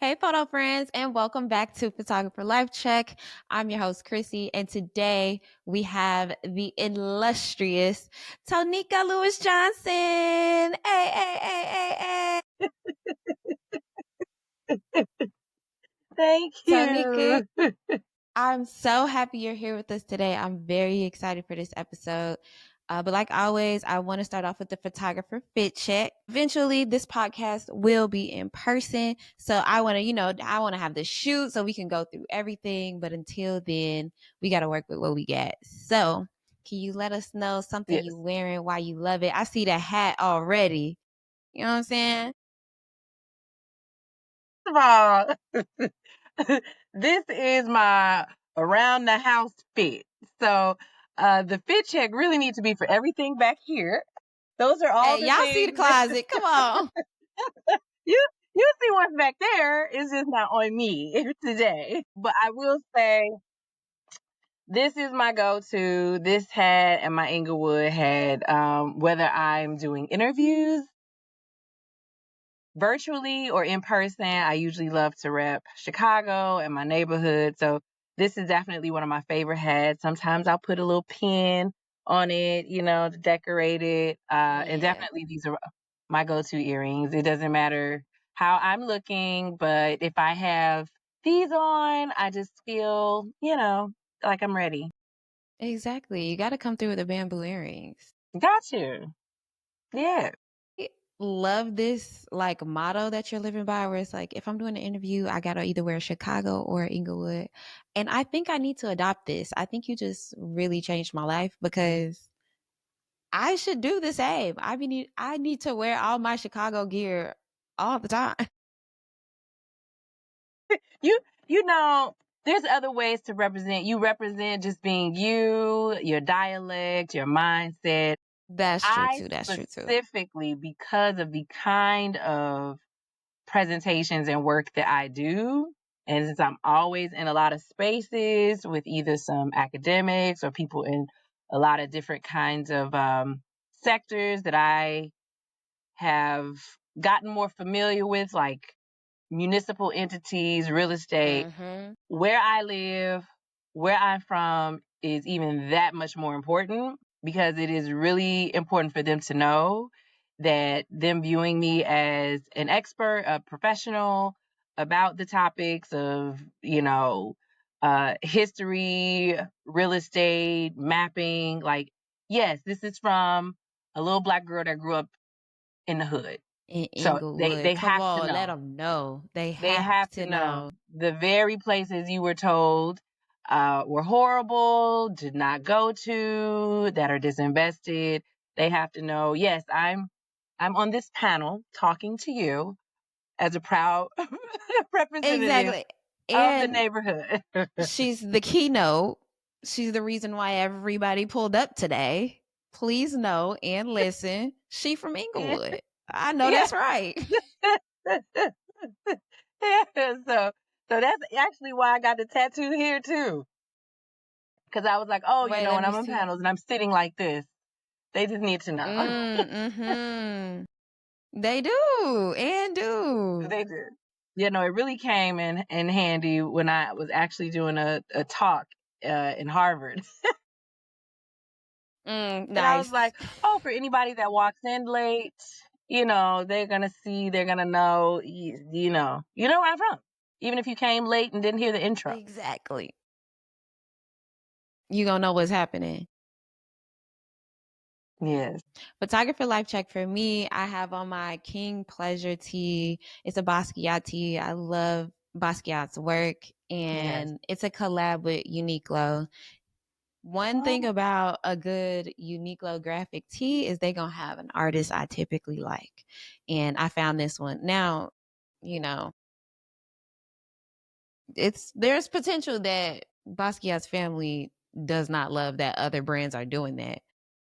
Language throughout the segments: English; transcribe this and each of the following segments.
Hey, photo friends, and welcome back to Photographer Life Check. I'm your host, Qurissy, and today we have the illustrious Tonika Lewis Johnson. Hey. Thank Tonika, you. I'm so happy you're here with us today. I'm very excited for this episode. But like always, I want to start off with the photographer fit check. Eventually, this podcast will be in person. So I want to, I want to have the shoot so we can go through everything. But until then, we got to work with what we got. So can you let us know something Yes. you wearing, why you love it? I see the hat already. You know what I'm saying? First of all, this is my around the house fit. So the fit check really needs to be for everything back here. Those are all Hey, the y'all see the things that closet. Come on. you see what's back there. It's just not on me today. But I will say this is my go-to. This hat and my Englewood hat. Whether I'm doing interviews virtually or in person, I usually love to rep Chicago and my neighborhood. So this is definitely one of my favorite hats. Sometimes I'll put a little pin on it, to decorate it. And Yeah. definitely these are my go-to earrings. It doesn't matter how I'm looking, but if I have these on, I just feel, like I'm ready. Exactly. You got to come through with the bamboo earrings. Got you. Yeah. I love this like motto that you're living by where it's like if I'm doing an interview, I gotta either wear Chicago or Inglewood. And I think I need to adopt this. I think you just really changed my life because I should do the same. I need to wear all my Chicago gear all the time. You you know, there's other ways to represent. You represent just being you, your dialect, your mindset. That's true I too. That's true too. specifically, because of the kind of presentations and work that I do, and since I'm always in a lot of spaces with either some academics or people in a lot of different kinds of sectors that I have gotten more familiar with, like municipal entities, real estate, Mm-hmm. where I live, where I'm from is even that much more important because it is really important for them to know that them viewing me as an expert, a professional about the topics of, history, real estate, mapping. Like, yes, this is from a little Black girl that grew up in the hood. In So Inglewood. they Come have to on, let know. them know. They They have have to to know know. the very places you were told were horrible, did not go to, that are disinvested. They have to know, yes, I'm on this panel talking to you as a proud representative Exactly. of the And neighborhood. she's the keynote. She's the reason why everybody pulled up today. Please know and listen. She from Inglewood. I know Yeah. that's right. Yeah. So that's actually why I got the tattoo here too. Because I was like, oh, Wait, let when me I'm on see. panels and I'm sitting like this, they just need to know. Mm-hmm. They do and do. They did. It really came in handy when I was actually doing a talk in Harvard. And I was Nice. like, oh, for anybody that walks in late, they're going to see, they're going to know, you know where I'm from. Even if you came late and didn't hear the intro. Exactly. You gonna know what's happening. Yes. Photographer life check for me. I have on my King Pleasure tee. It's a Basquiat tee. I love Basquiat's work, Yes. and it's a collab with Uniqlo. One thing Oh, about a good Uniqlo graphic tee is they gonna have an artist I typically like, and I found this one. Now, you know, there's potential that Basquiat's family does not love that other brands are doing that,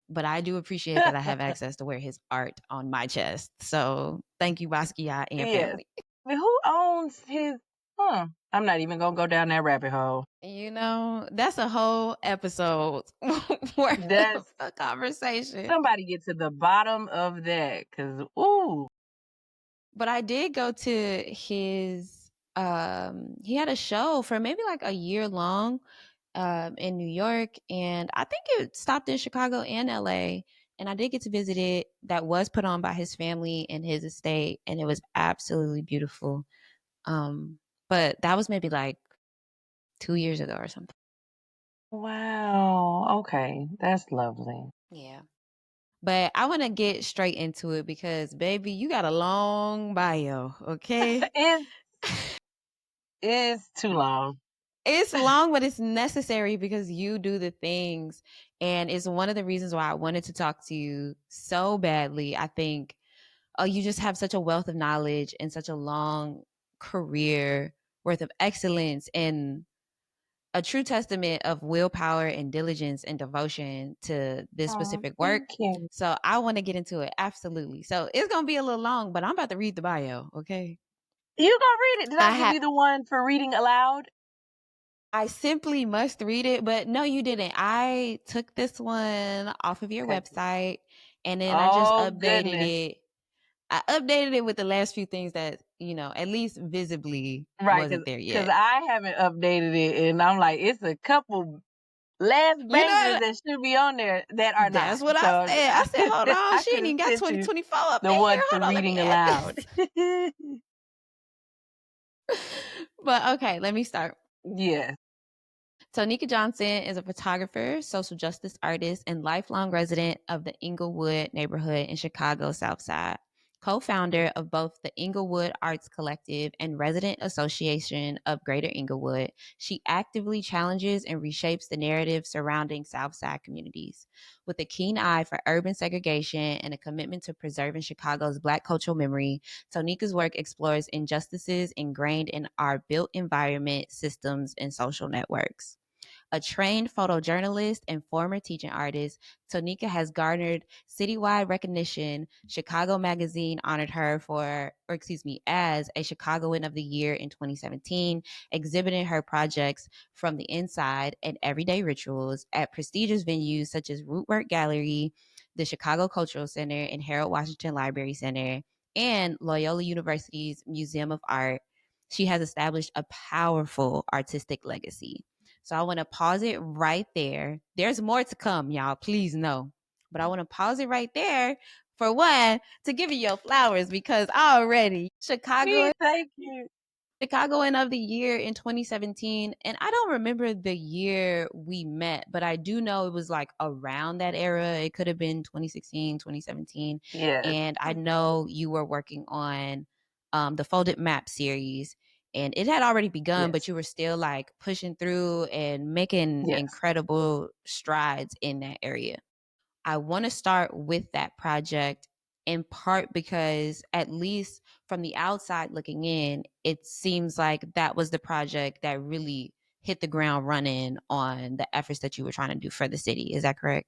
but I do appreciate that I have access to wear his art on my chest. So thank you, Basquiat and yes. family. Who owns his? I'm not even going to go down that rabbit hole. That's a whole episode worth of That's a conversation. somebody get to the bottom of that because, ooh. But I did go to his he had a show for maybe like a year long in New York, and I think it stopped in Chicago and LA. And I did get to visit it. That was put on by his family and his estate, and it was absolutely beautiful. But that was maybe like 2 years ago or something. Wow. Okay. That's lovely. Yeah. But I want to get straight into it because, baby, you got a long bio, okay? It is too long. It's long, but it's necessary because you do the things. And it's one of the reasons why I wanted to talk to you so badly. I think, oh, you just have such a wealth of knowledge and such a long career worth of excellence and a true testament of willpower and diligence and devotion to this Oh, specific thank work. you. So I want to get into it. Absolutely. So it's going to be a little long, but I'm about to read the bio. Okay. You gonna read it? Did I I give have, you the one for reading aloud? I simply must read it, but no, you didn't. I took this one off of your Okay. website and then I just Oh updated goodness. it. I updated it with the last few things that, at least visibly Right, wasn't there because yet. I haven't updated it, and I'm like, it's a couple last You bangers know, that should be on there that are not. that's what I So said. I said, hold on, I she could ain't have even got sent you 2024 up the in one here. for Hold on, let me reading add aloud. this. But okay, let me start. Yes. Tonika Johnson is a photographer, social justice artist, and lifelong resident of the Englewood neighborhood in Chicago's South Side. Co-founder of both the Inglewood Arts Collective and Resident Association of Greater Englewood, she actively challenges and reshapes the narrative surrounding South Side communities. With a keen eye for urban segregation and a commitment to preserving Chicago's Black cultural memory, Tonika's work explores injustices ingrained in our built environment, systems, and social networks. A trained photojournalist and former teaching artist, Tonika has garnered citywide recognition. Chicago Magazine honored her as a Chicagoan of the Year in 2017, exhibiting her projects from the inside and everyday rituals at prestigious venues such as Rootwork Gallery, the Chicago Cultural Center, and Harold Washington Library Center, and Loyola University's Museum of Art. She has established a powerful artistic legacy. So I want to pause it right there. There's more to come, y'all. Please know. But I want to pause it right there for one to give you your flowers because already Thank you. Chicagoan of the Year in 2017. And I don't remember the year we met, but I do know it was like around that era. It could have been 2016, 2017. Yes. And I know you were working on the Folded Map series. And it had already begun, but Yes. you were still like pushing through and making Yes. incredible strides in that area. I want to start with that project in part because, at least from the outside looking in, it seems like that was the project that really hit the ground running on the efforts that you were trying to do for the city. Is that correct?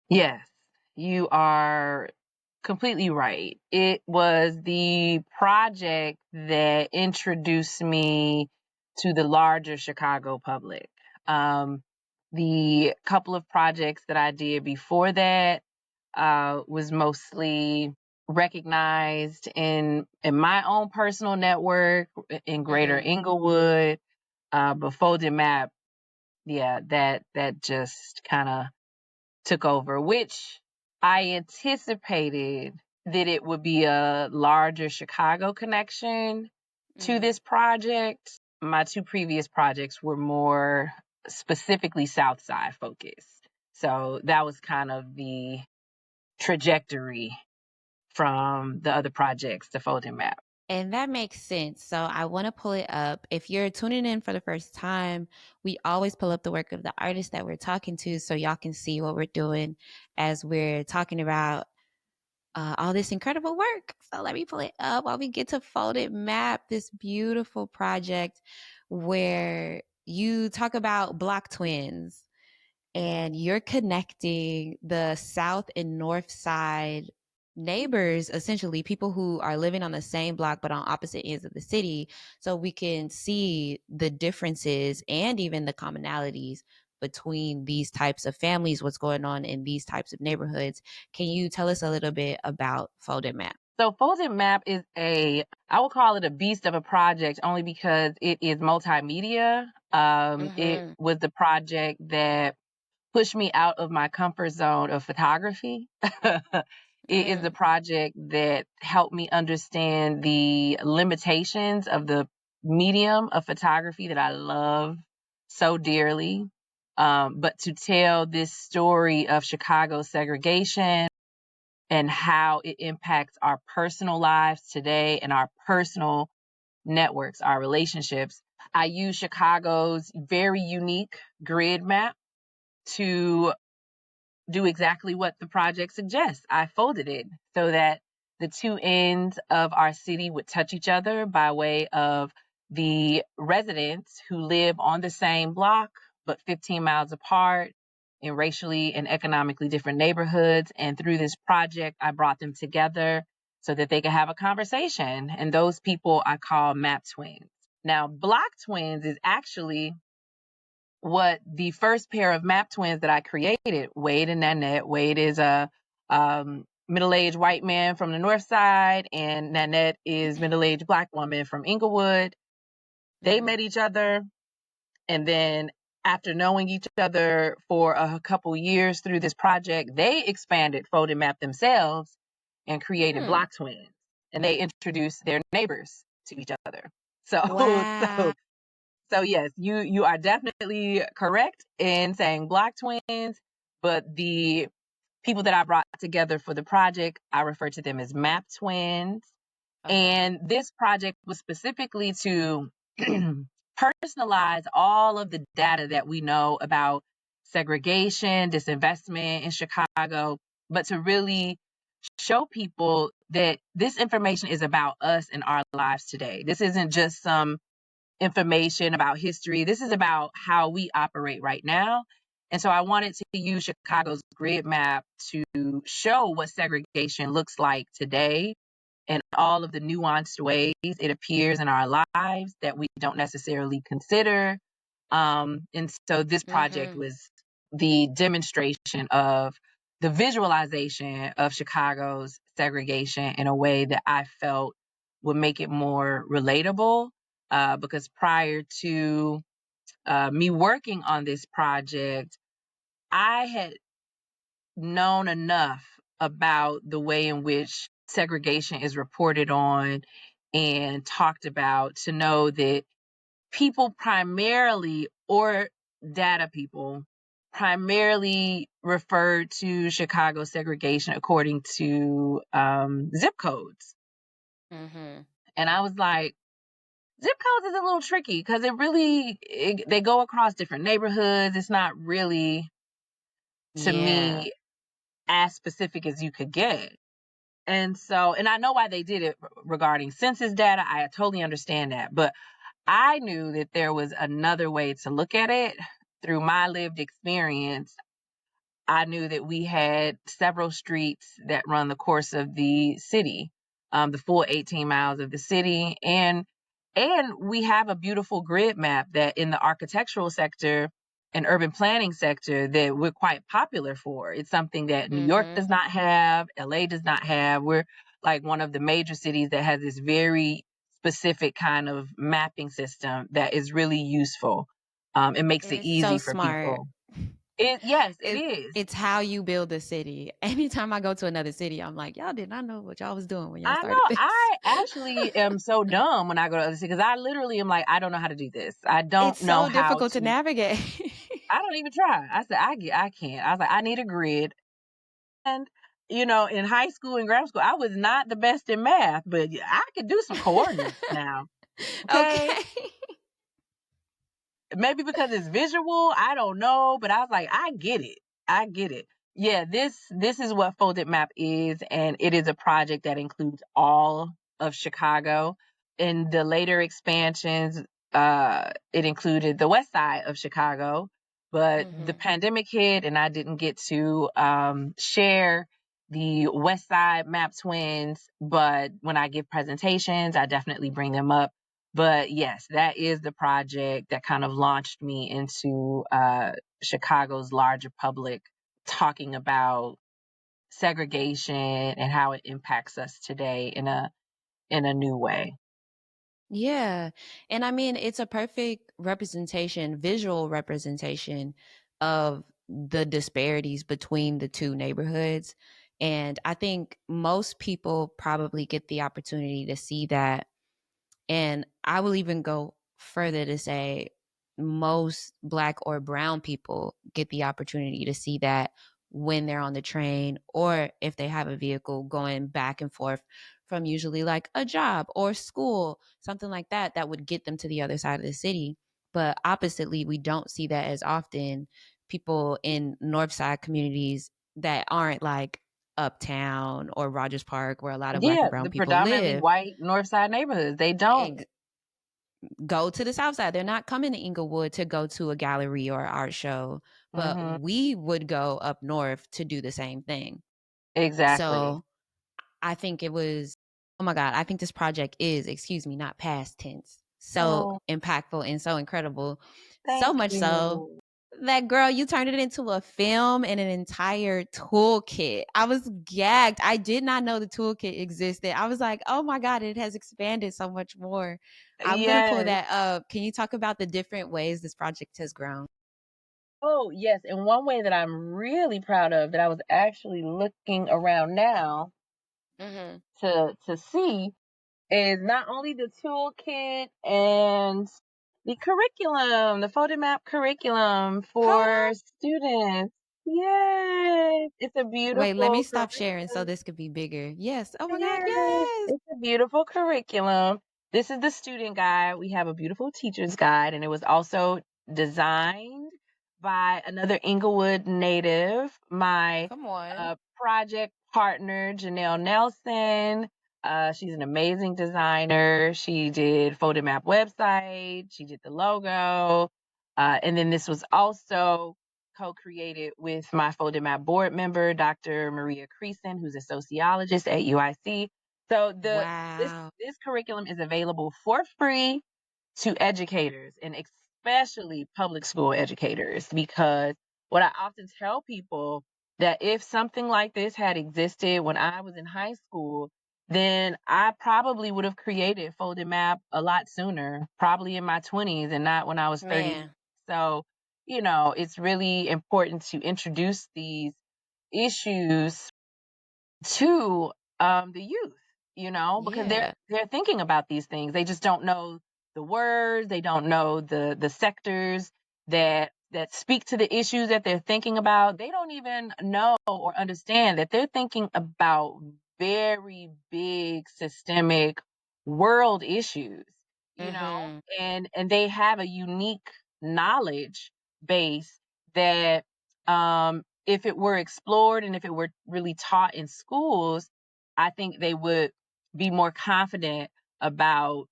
Yes. You are completely right. It was the project that introduced me to the larger Chicago public. The couple of projects that I did before that was mostly recognized in my own personal network in Greater Mm-hmm. Englewood. Before the map, yeah, that just kind of took over, which I anticipated that it would be a larger Chicago connection to Mm-hmm. this project. My two previous projects were more specifically South Side focused. So that was kind of the trajectory from the other projects to Folding Map. And that makes sense. So I want to pull it up. If you're tuning in for the first time, we always pull up the work of the artist that we're talking to so y'all can see what we're doing as we're talking about all this incredible work. So let me pull it up while we get to Folded Map, this beautiful project where you talk about block twins and you're connecting the south and north side neighbors, essentially people who are living on the same block but on opposite ends of the city, so we can see the differences and even the commonalities between these types of families, what's going on in these types of neighborhoods. Can you tell us a little bit about Folded Map? So Folded Map is I would call it a beast of a project only because it is multimedia. It was the project that pushed me out of my comfort zone of photography. It is the project that helped me understand the limitations of the medium of photography that I love so dearly. But to tell this story of Chicago's segregation and how it impacts our personal lives today and our personal networks, our relationships, I use Chicago's very unique grid map to do exactly what the project suggests. I folded it so that the two ends of our city would touch each other by way of the residents who live on the same block but 15 miles apart in racially and economically different neighborhoods. And through this project, I brought them together so that they could have a conversation. And those people I call map twins. Now, block twins is actually what the first pair of map twins that I created, Wade and Nanette. Wade is a middle-aged white man from the north side, and Nanette is middle-aged black woman from Englewood. They met each other, and then after knowing each other for a couple years through this project, they expanded Folded Map themselves and created block twins, and they introduced their neighbors to each other. So, Wow. so yes, you are definitely correct in saying block twins, but the people that I brought together for the project, I refer to them as map twins. Okay. And this project was specifically to personalize all of the data that we know about segregation, disinvestment in Chicago, but to really show people that this information is about us and our lives today. This isn't just some information about history. This is about how we operate right now. And so I wanted to use Chicago's grid map to show what segregation looks like today and all of the nuanced ways it appears in our lives that we don't necessarily consider. And so this project was the demonstration of the visualization of Chicago's segregation in a way that I felt would make it more relatable. Because prior to me working on this project, I had known enough about the way in which segregation is reported on and talked about to know that people primarily, or data people, primarily refer to Chicago segregation according to zip codes. And I was like, zip codes is a little tricky because they go across different neighborhoods. It's not really, to Yeah. me, as specific as you could get. And so, and I know why they did it regarding census data. I totally understand that. But I knew that there was another way to look at it through my lived experience. I knew that we had several streets that run the course of the city, the full 18 miles of the city. And we have a beautiful grid map that in the architectural sector and urban planning sector that we're quite popular for. It's something that New York does not have, LA does not have. We're like one of the major cities that has this very specific kind of mapping system that is really useful. It makes it It's so easy for smart. people. Yes, it It is. it's how you build a city. Anytime I go to another city, I'm like, y'all did not know what y'all was doing when y'all I started know. this. I actually am so dumb when I go to other cities because I literally am like, I don't know how to do this. I It's don't know so how difficult to to. navigate. I don't even try. I said, I can't. I was like, I need a grid. And, in high school and grammar school, I was not the best in math, but I could do some coordinates now. Okay. Okay. Maybe because it's visual, I don't know, but I was like, I get it. I get it. Yeah, this is what Folded Map is, and it is a project that includes all of Chicago. In the later expansions, it included the west side of Chicago, but the pandemic hit, and I didn't get to share the west side map twins. But when I give presentations, I definitely bring them up. But yes, that is the project that kind of launched me into Chicago's larger public talking about segregation and how it impacts us today in a new way. Yeah. And I mean, it's a perfect representation, visual representation of the disparities between the two neighborhoods. And I think most people probably get the opportunity to see that. And I will even go further to say most Black or brown people get the opportunity to see that when they're on the train or if they have a vehicle going back and forth from usually like a job or school, something like that, that would get them to the other side of the city. But oppositely, we don't see that as often. People in North Side communities that aren't like Uptown or Rogers Park, where a lot of Black and Yeah, brown the people predominantly live, white North Side neighborhoods, they don't. and go to the South Side. They're not coming to Englewood to go to a gallery or art show, but Hmm. we would go up north to do the same thing. Exactly. So I think it was, oh my God, I think this project is, excuse me, not past tense, so Oh, impactful and so incredible. So thank much so you. that, girl, you turned it into a film and an entire toolkit. I was gagged. I did not know the toolkit existed. I was like, oh my God, it has expanded so much more. I'm going to pull Yes. that up. Can you talk about the different ways this project has grown? Oh, yes. And one way that I'm really proud of that I was actually looking around now Mm-hmm. to see is not only the toolkit and the curriculum, the photo map curriculum Hold for on. students. Yes, it's a Wait, let me beautiful stop sharing so curriculum. this could be bigger. Yes. Oh my God, Yes, yes. it's a beautiful curriculum. This is the student guide. We have a beautiful teacher's guide, and it was also designed by another Inglewood native, my Come on. project partner, Janelle Nelson. She's an amazing designer. She did PhotoMap website. She did the logo. And then this was also co-created with my PhotoMap board member, Dr. Maria Creason, who's a sociologist at UIC. So Wow. this curriculum is available for free to educators and especially public school educators, because what I often tell people that if something like this had existed when I was in high school, then I probably would have created Folded Map a lot sooner, probably in my 20s and not when I was 30. Man. So, it's really important to introduce these issues to the youth, because they're Yeah. they're thinking about these things. They just don't know the words, they don't know the sectors that speak to the issues that they're thinking about. They don't even know or understand that they're thinking about very big systemic world issues, you know, Mm-hmm. and they have a unique knowledge base that if it were explored and if it were really taught in schools, I think they would be more confident about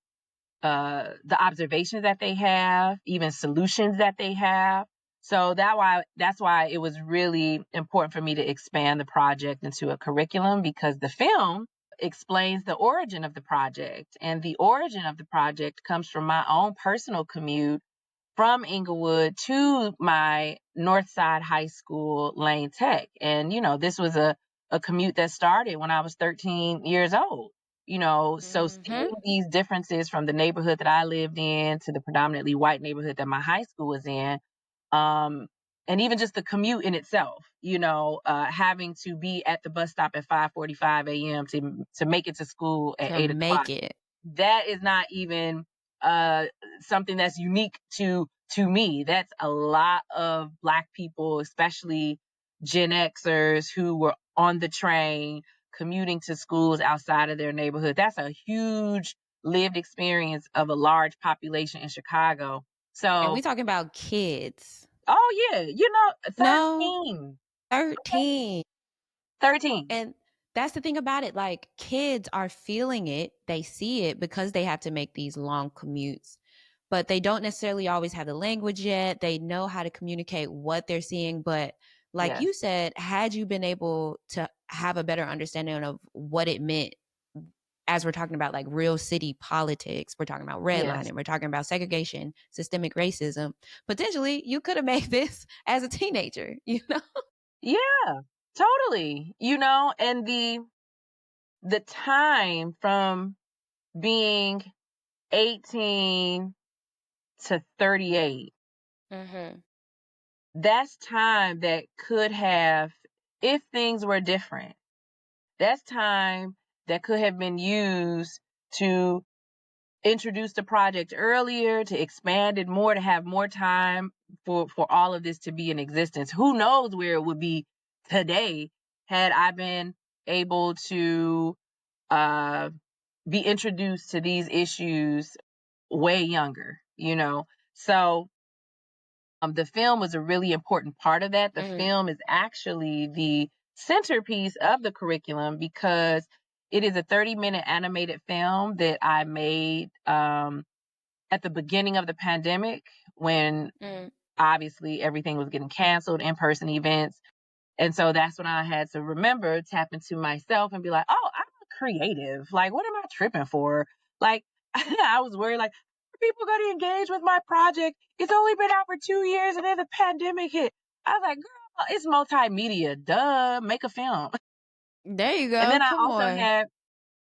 the observations that they have, even solutions that they have. So that's why it was really important for me to expand the project into a curriculum, because the film explains the origin of the project, and the origin of the project comes from my own personal commute from Englewood to my Northside High School Lane Tech. And, this was a commute that started when I was 13 years old. So Mm-hmm. seeing these differences from the neighborhood that I lived in to the predominantly white neighborhood that my high school was in, um, and even just the commute in itself, having to be at the bus stop at 5:45 a.m. to make it to school at To 8 o'clock, make it. that is not even uh, something that's unique to me. That's a lot of Black people, especially Gen Xers, who were on the train commuting to schools outside of their neighborhood. That's a huge lived experience of a large population in Chicago. And we So, talking about kids. oh yeah, No, 13. Okay, 13. 13. And that's the thing about it. Like, kids are feeling it. They see it because they have to make these long commutes, but they don't necessarily always have the language yet. They know how to communicate what they're seeing. But like Yes, you said, had you been able to have a better understanding of what it meant, as we're talking about like real city politics, we're talking about yes. redlining, we're talking about segregation, systemic racism, potentially you could have made this as a teenager, you know? Yeah. Totally, and the time from being 18 to 38, that's time that could have, if things were different, that's time that could have been used to introduce the project earlier, to expand it more, to have more time for all of this to be in existence. Who knows where it would be today had I been able to be introduced to these issues way younger, So the film was a really important part of that. The film is actually the centerpiece of the curriculum because it is a 30-minute animated film that I made at the beginning of the pandemic when obviously everything was getting canceled, in-person events. And so that's when I had to tap into myself and be like, oh, I'm a creative. Like, what am I tripping for? Like, I was worried, like, are people going to engage with my project? It's only been out for 2 years and then the pandemic hit. I was like, girl, it's multimedia. Duh, make a film. There you And go. then I Come also on. had,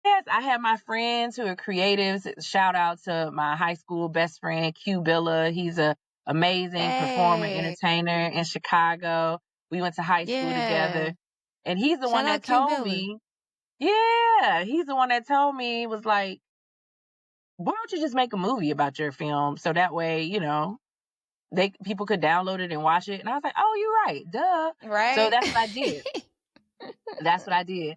yes, I had my friends who are creatives. Shout out to my high school best friend, Q Billa. He's a amazing performer, Hey. entertainer in Chicago. We went to high school Yeah. together. And he's the Shout one out that Q told Billa. me, he's the one that told me, was like, why don't you just make a movie about your film? So that way, people could download it and watch it. And I was like, oh, you're right. Duh. So Right? that's what I did. That's what I did.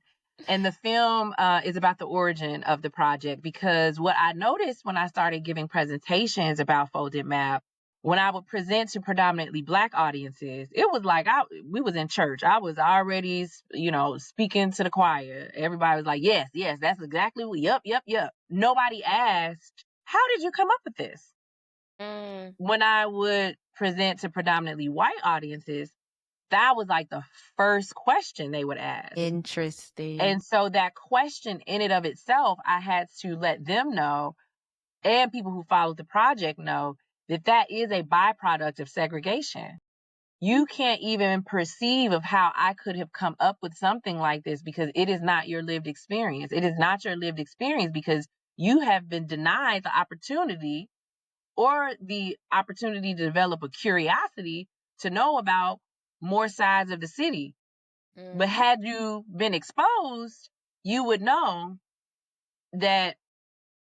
And the film is about the origin of the project because what I noticed when I started giving presentations about folded map, when I would present to predominantly Black audiences, it was like we was in church. I was already, speaking to the choir. Everybody was like, yes, yes, that's exactly what, yup, yup, yup. Nobody asked, how did you come up with this? When I would present to predominantly white audiences, that was like the first question they would ask. Interesting. And so that question in and of itself, I had to let them know, and people who followed the project know, that that is a byproduct of segregation. You can't even perceive of how I could have come up with something like this because it is not your lived experience. It is not your lived experience because you have been denied the opportunity to develop a curiosity to know about more sides of the city. But had you been exposed, you would know that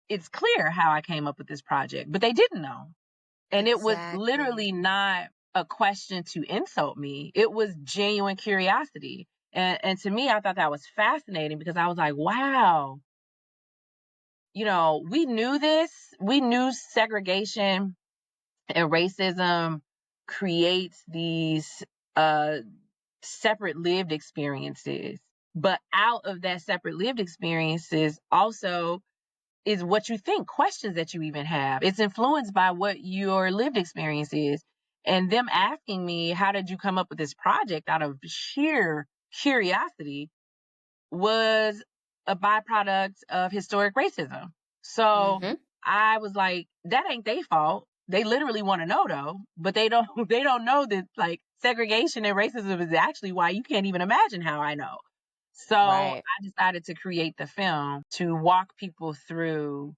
it's clear how I came up with this project, but they didn't know. And it was literally Exactly. not a question to insult me. It was genuine curiosity. And to me, I thought that was fascinating because I was like, wow, we knew this. We knew segregation and racism creates these separate lived experiences. But out of that separate lived experiences also is what you think, questions that you even have. It's influenced by what your lived experience is. And them asking me, how did you come up with this project out of sheer curiosity was a byproduct of historic racism. So I was like, that ain't their fault. They literally want to know though, but they don't they don't know that like segregation and racism is actually why you can't even imagine how I know. So Right. I decided to create the film to walk people through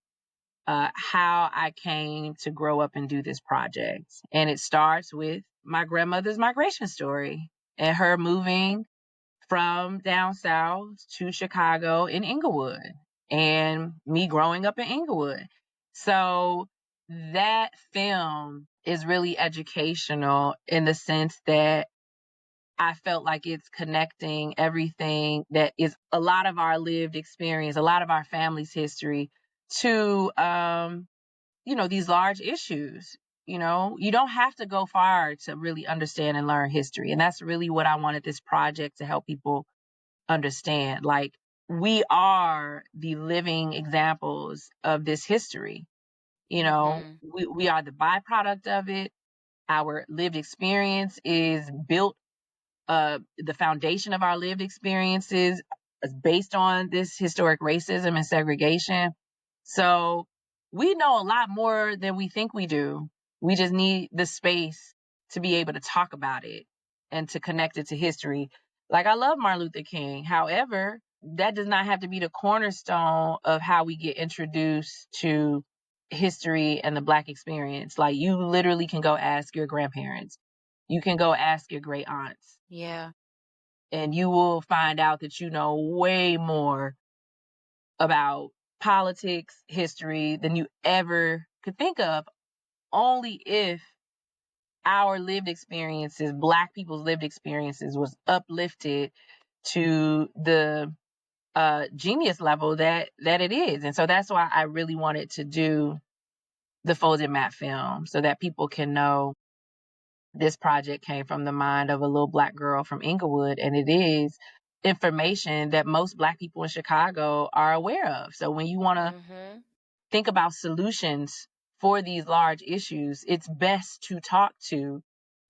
how I came to grow up and do this project. And it starts with my grandmother's migration story and her moving from down south to Chicago in Englewood and me growing up in Englewood. So that film is really educational in the sense that I felt like it's connecting everything that is a lot of our lived experience, a lot of our family's history to, these large issues. You don't have to go far to really understand and learn history. And that's really what I wanted this project to help people understand. Like, we are the living examples of this history. We are the byproduct of it. Our lived experience is built, the foundation of our lived experiences is based on this historic racism and segregation. So we know a lot more than we think we do. We just need the space to be able to talk about it and to connect it to history. Like, I love Martin Luther King. However, that does not have to be the cornerstone of how we get introduced to history and the Black experience. Like, you literally can go ask your grandparents. You can go ask your great aunts. Yeah. And you will find out that you know way more about politics, history than you ever could think of, only if our lived experiences, Black people's lived experiences, was uplifted to the genius level that it is. And so that's why I really wanted to do the folded map film, so that people can know this project came from the mind of a little Black girl from Englewood, and it is information that most Black people in Chicago are aware of. So when you want to think about solutions for these large issues, it's best to talk to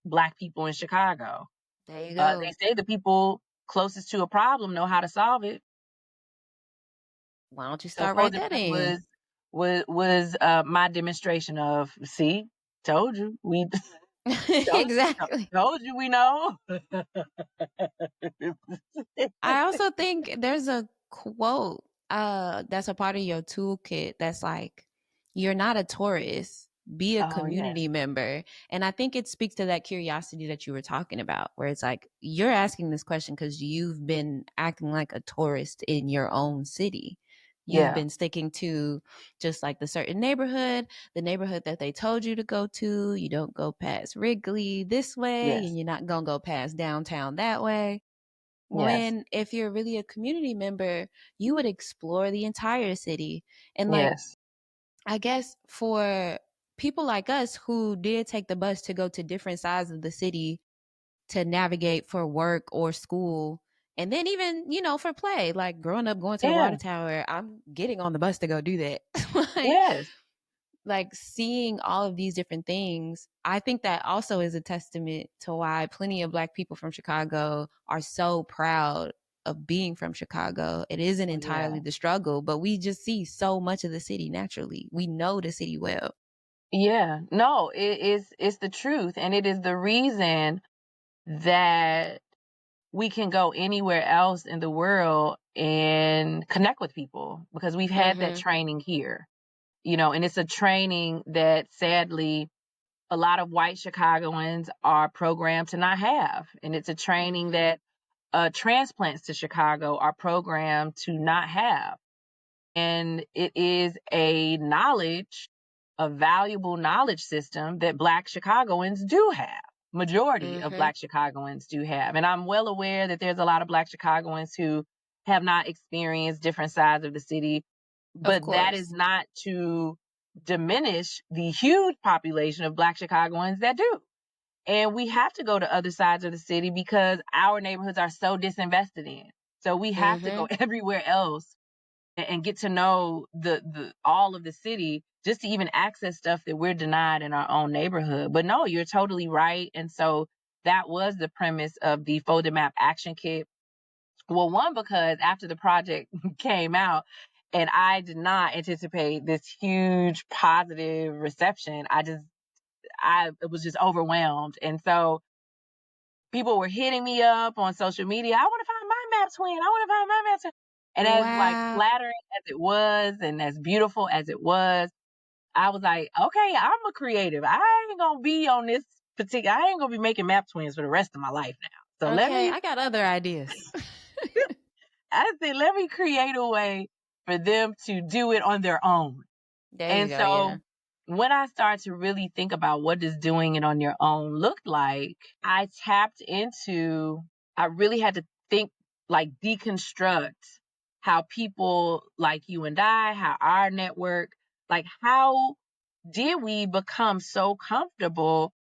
Black people in Chicago. There you They go. say the people closest to a problem know how to solve it. Why don't you So start right folded there map then? was my demonstration of, see, told you we told Exactly. told you we know. I also think there's a quote that's a part of your toolkit that's like, you're not a tourist, be a Oh yeah. community member. And I think it speaks to that curiosity that you were talking about, where it's like, you're asking this question because you've been acting like a tourist in your own city. You've Yeah. been sticking to just like the certain neighborhood, the neighborhood that they told you to go to. You don't go past Wrigley this way, and Yes. you're not going to go past downtown that way. Yes. When if you're really a community member, you would explore the entire city. And like, Yes. I guess for people like us who did take the bus to go to different sides of the city to navigate for work or school, and then even, for play, like growing up going to the Yeah. water tower, I'm getting on the bus to go do that. like Yes. like seeing all of these different things, I think that also is a testament to why plenty of Black people from Chicago are so proud of being from Chicago. It isn't Oh yeah. entirely the struggle, but we just see so much of the city naturally. We know the city well. Yeah. No, it's the truth. And it is the reason that we can go anywhere else in the world and connect with people, because we've had that Mm-hmm. training here. And it's a training that sadly a lot of white Chicagoans are programmed to not have. And it's a training Mm-hmm. that transplants to Chicago are programmed to not have. And it is a valuable knowledge system that Black Chicagoans do have. Majority of Mm-hmm. Black Chicagoans do have. And I'm well aware that there's a lot of Black Chicagoans who have not experienced different sides of the city, Of but that is course. not to diminish the huge population of Black Chicagoans that do. And we have to go to other sides of the city because our neighborhoods are so disinvested in. So we have to go Mm-hmm. everywhere else and get to know the all of the city, just to even access stuff that we're denied in our own neighborhood. But no, you're totally right. And so that was the premise of the folded map action kit. Well, one, because after the project came out and I did not anticipate this huge positive reception, I was just overwhelmed. And so people were hitting me up on social media. I want to find my map twin. I want to find my map twin. And as like Wow. flattering as it was and as beautiful as it was, I was like, okay, I'm a creative. I ain't gonna be on this particular. I ain't gonna be making map twins for the rest of my life now. So let Okay, me. I got other ideas. I said, let me create a way for them to do it on their own. There you And go. Yeah. so when I started to really think about what does doing it on your own look like, I tapped into, I really had to think, like deconstruct how people like you and I, how our network, like how did we become so comfortable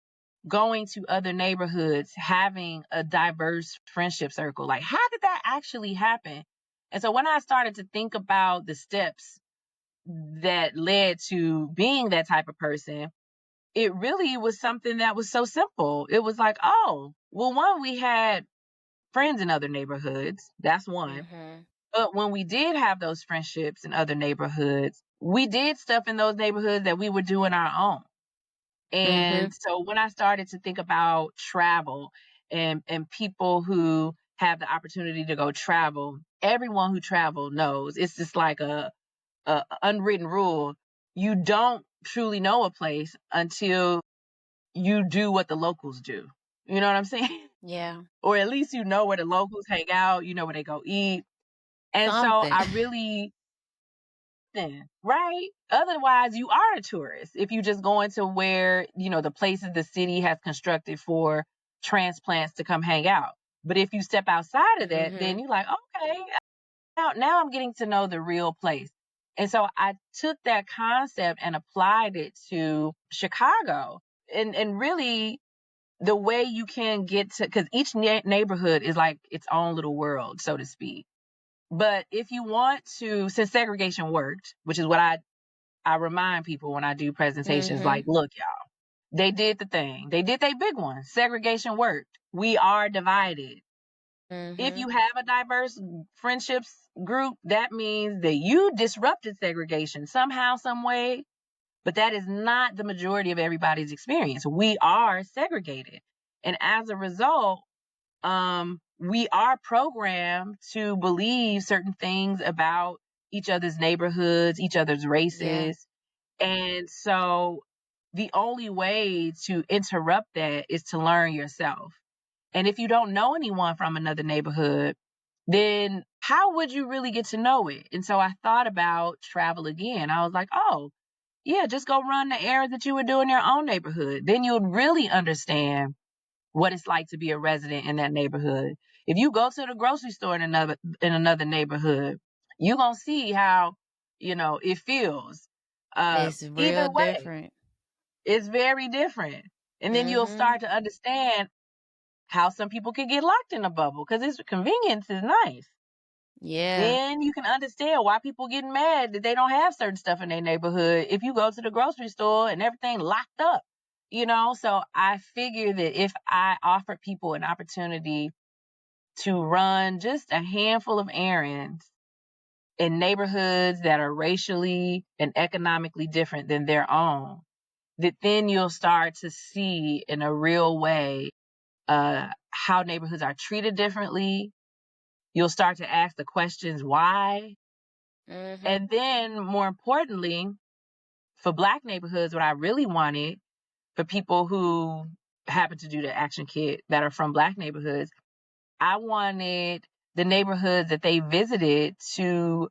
going to other neighborhoods, having a diverse friendship circle? Like, how did that actually happen? And so when I started to think about the steps that led to being that type of person, it really was something that was so simple. It was like, oh, well, one, we had friends in other neighborhoods. That's one. Mm-hmm. But when we did have those friendships in other neighborhoods, we did stuff in those neighborhoods that we were doing our own. Mm-hmm. And so when I started to think about travel and people who have the opportunity to go travel, everyone who traveled knows it's just like a unwritten rule. You don't truly know a place until you do what the locals do. You know what I'm saying? Yeah. Or at least you know where the locals hang out, you know where they go eat. And so Something. I really right? Otherwise, you are a tourist if you just go into where, the places the city has constructed for transplants to come hang out. But if you step outside of that, then Mm-hmm. you're like, okay, now I'm getting to know the real place. And so I took that concept and applied it to Chicago. And really the way you can get to, because each neighborhood is like its own little world, so to speak. But if you want to, since segregation worked, which is what I remind people when I do presentations, Mm-hmm. like, look, y'all, they did the thing. They did their big one. Segregation worked. We are divided. If Mm-hmm. you have a diverse friendships group, that means that you disrupted segregation somehow, some way, but that is not the majority of everybody's experience. We are segregated. And as a result, we are programmed to believe certain things about each other's neighborhoods, each other's Yeah. races. And so the only way to interrupt that is to learn yourself. And if you don't know anyone from another neighborhood, then how would you really get to know it? And so I thought about travel again. I was like, oh, yeah, just go run the errands that you would do in your own neighborhood. Then you would really understand what it's like to be a resident in that neighborhood. If you go to the grocery store in another neighborhood, you're gonna see how, it feels. It's Either real way, different. it's very different. And then you'll Mm-hmm. start to understand how some people can get locked in a bubble because its convenience is nice. Yeah. Then you can understand why people get mad that they don't have certain stuff in their neighborhood if you go to the grocery store and everything locked up. So I figure that if I offered people an opportunity to run just a handful of errands in neighborhoods that are racially and economically different than their own, that then you'll start to see in a real way how neighborhoods are treated differently. You'll start to ask the questions why. Mm-hmm. And then, more importantly, for Black neighborhoods, what I really wanted for people who happen to do the action kit that are from Black neighborhoods, I wanted the neighborhoods that they visited to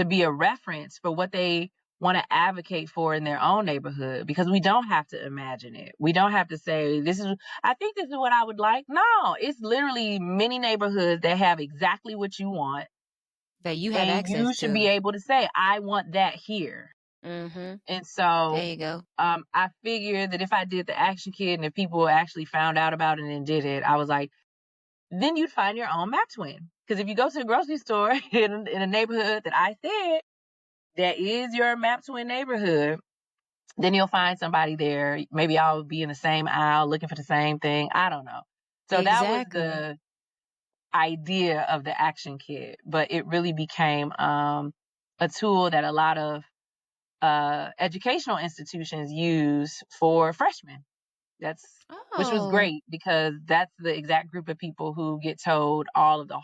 be a reference for what they want to advocate for in their own neighborhood, because we don't have to imagine it. We don't have to say I think this is what I would like. No, it's literally many neighborhoods that have exactly what you want, That you have and you access should be to. able to say, I want that here. Mm-hmm. And There so you go. I figured that if I did the action kit and if people actually found out about it and did it, I was like, then you'd find your own map twin. Because if you go to the grocery store in a neighborhood that I said that is your map twin neighborhood, then you'll find somebody there. Maybe I'll be in the same aisle looking for the same thing. I don't know. So that was Exactly. the idea of the action kit, but it really became a tool that a lot of educational institutions use for freshmen. That's Which was Oh. great because that's the exact group of people who get told all of the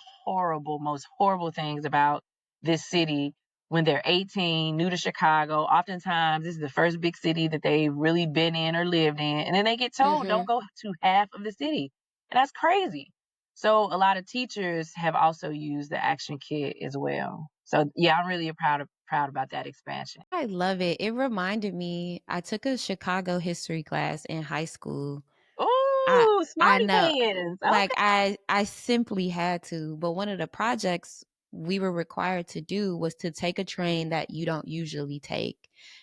most horrible things about this city when they're 18, new to Chicago. Oftentimes, this is the first big city that they've really been in or lived in. And then they get told, Mm-hmm. don't go to half of the city. And that's crazy. So a lot of teachers have also used the action kit as well. So yeah, I'm really proud about that expansion. I love it. It reminded me, I took a Chicago history class in high school. I Ooh, I smarty know, pants. like Okay. I simply had to, but one of the projects we were required to do was to take a train that you don't usually take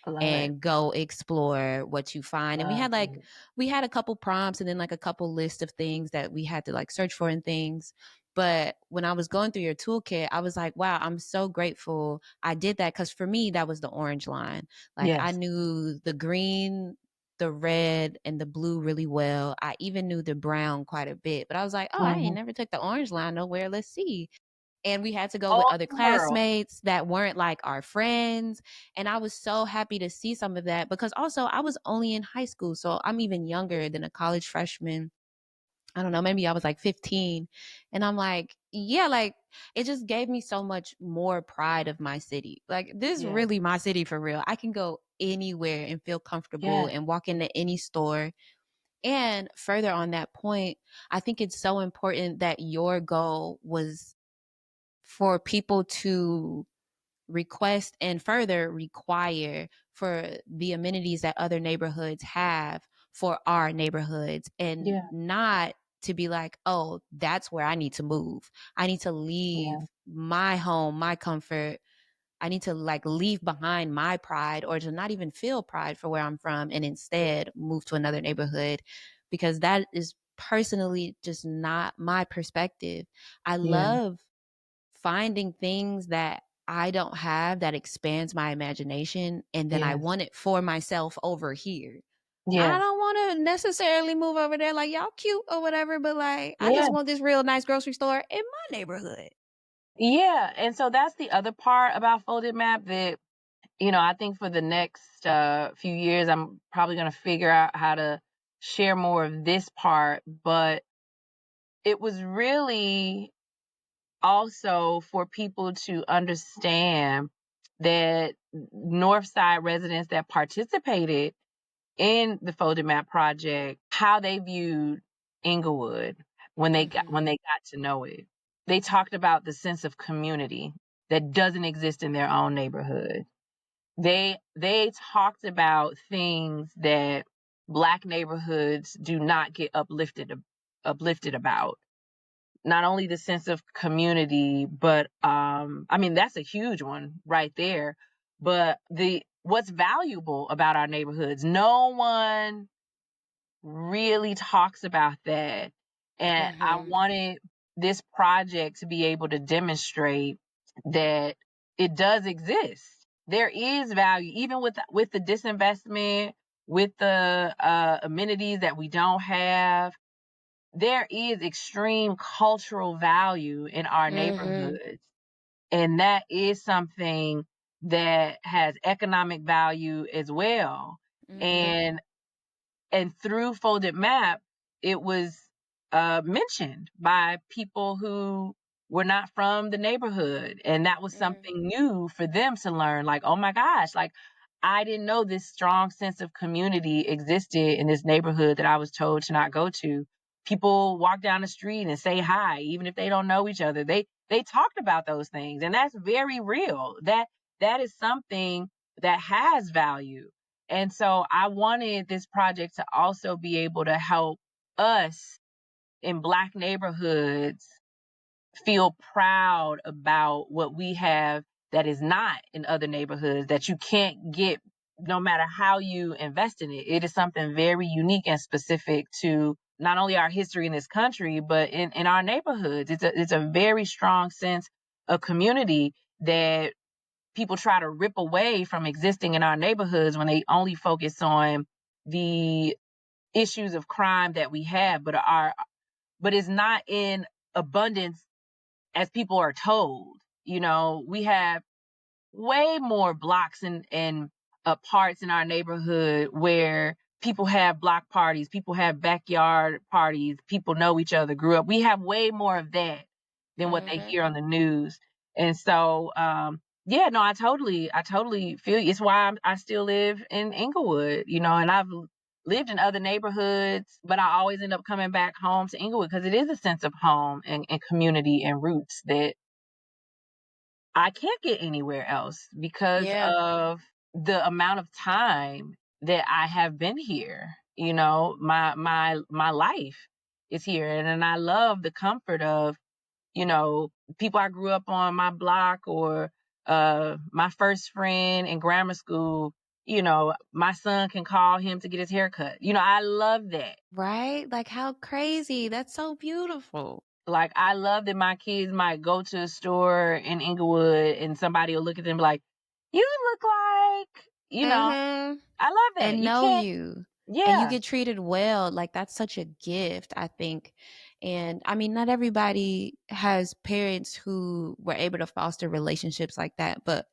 I love it. and go explore what you find. And Love it. we had a couple prompts and then like a couple list of things that we had to like search for and things. But when I was going through your toolkit, I was like, wow, I'm so grateful I did that, because for me that was the orange line. Like I Yes. knew the green, the red, and the blue really well. I even knew the brown quite a bit. But I was like, oh, I ain't Mhm. never took the orange line nowhere. Let's see. And we had to go with All other the world. classmates that weren't like our friends. And I was so happy to see some of that, because also I was only in high school. So I'm even younger than a college freshman. I don't know, maybe I was like 15. And I'm like, yeah, like it just gave me so much more pride of my city. Like, this is Yes. really my city for real. I can go anywhere and feel comfortable Yes. and walk into any store. And further on that point, I think it's so important that your goal was for people to request and further require for the amenities that other neighborhoods have for our neighborhoods, and Yeah. not to be like, oh, that's where I need to move. I need to Yeah. leave my home, my comfort. I need to like leave behind my pride, or to not even feel pride for where I'm from, and instead move to another neighborhood, because that is personally just not my perspective. I Yeah. love finding things that I don't have that expands my imagination, and then I Yes. want it for myself over here. I Yeah. don't want to necessarily move over there like y'all cute or whatever, but like I Yeah. just want this real nice grocery store in my neighborhood. Yeah. And so that's the other part about folded map that, I think for the next few years, I'm probably going to figure out how to share more of this part. But it was really also for people to understand that Northside residents that participated in the folded map project, how they viewed Inglewood when they got to know it. They talked about the sense of community that doesn't exist in their own neighborhood. They talked about things that Black neighborhoods do not get uplifted about. Not only the sense of community, but I mean that's a huge one right there. But the what's valuable about our neighborhoods, no one really talks about that. And I Mm-hmm. wanted this project to be able to demonstrate that it does exist. There is value, even with the disinvestment, with the amenities that we don't have. There is extreme cultural value in our Mm-hmm. neighborhoods, and that is something that has economic value as well. Mm-hmm. And through Folded Map, it was mentioned by people who were not from the neighborhood, and that was something new for them to learn. Like, oh my gosh, like I didn't know this strong sense of community existed in this neighborhood that I was told to not go to. People walk down the street and say hi, even if they don't know each other. They talked about those things, and that's very real. That is something that has value. And so I wanted this project to also be able to help us in Black neighborhoods feel proud about what we have that is not in other neighborhoods, that you can't get no matter how you invest in it. It is something very unique and specific to not only our history in this country, but in our neighborhoods. It's a very strong sense of community that people try to rip away from existing in our neighborhoods when they only focus on the issues of crime that we have, but it's not in abundance as people are told. We have way more blocks and parts in our neighborhood where people have block parties, people have backyard parties, people know each other, grew up. We have way more of that than what they Mm-hmm. hear on the news. And so, yeah, no, I totally feel you. It's why I still live in Inglewood, and I've lived in other neighborhoods, but I always end up coming back home to Inglewood because it is a sense of home and community and roots that I can't get anywhere else because Yeah. of the amount of time that I have been here. My life is here, and I love the comfort of people I grew up on my block, or my first friend in grammar school. My son can call him to get his hair cut. I love that. Right? Like, how crazy. That's so beautiful. Like, I love that my kids might go to a store in Inglewood and somebody will look at them like, you look like, Mm-hmm. I love that. And You know can't, you. And you yeah, get treated well. Like, that's such a gift, I think. And I mean, not everybody has parents who were able to foster relationships like that, but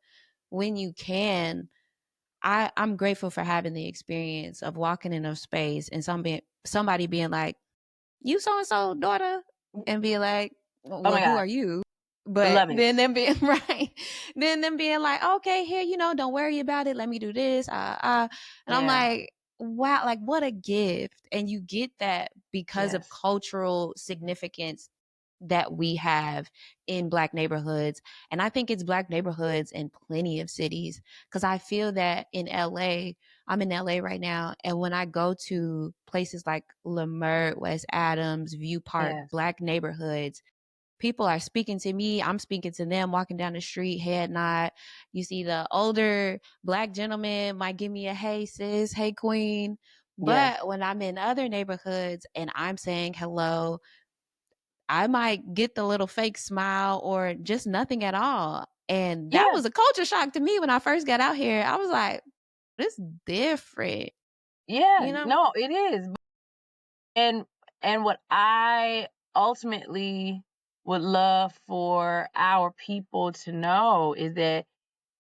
when you can, I'm grateful for having the experience of walking in a space and somebody being like, you so-and-so daughter, and be like, Oh well, my who God. are you? But Love it. then them being right, then them being like, okay, here, don't worry about it. Let me do this. And I'm Yeah. like, wow, like what a gift. And you get that because of Yes. cultural significance that we have in Black neighborhoods. And I think it's Black neighborhoods in plenty of cities. Cause I feel that in LA, I'm in LA right now. And when I go to places like Leimert, West Adams, View Park, Yes. Black neighborhoods, people are speaking to me. I'm speaking to them, walking down the street, head nod. You see the older Black gentleman might give me a hey sis, hey queen. Yes. But when I'm in other neighborhoods and I'm saying hello, I might get the little fake smile or just nothing at all. And that Yeah. was a culture shock to me when I first got out here. I was like, this different, Yeah. you know? No, it is. And what I ultimately would love for our people to know is that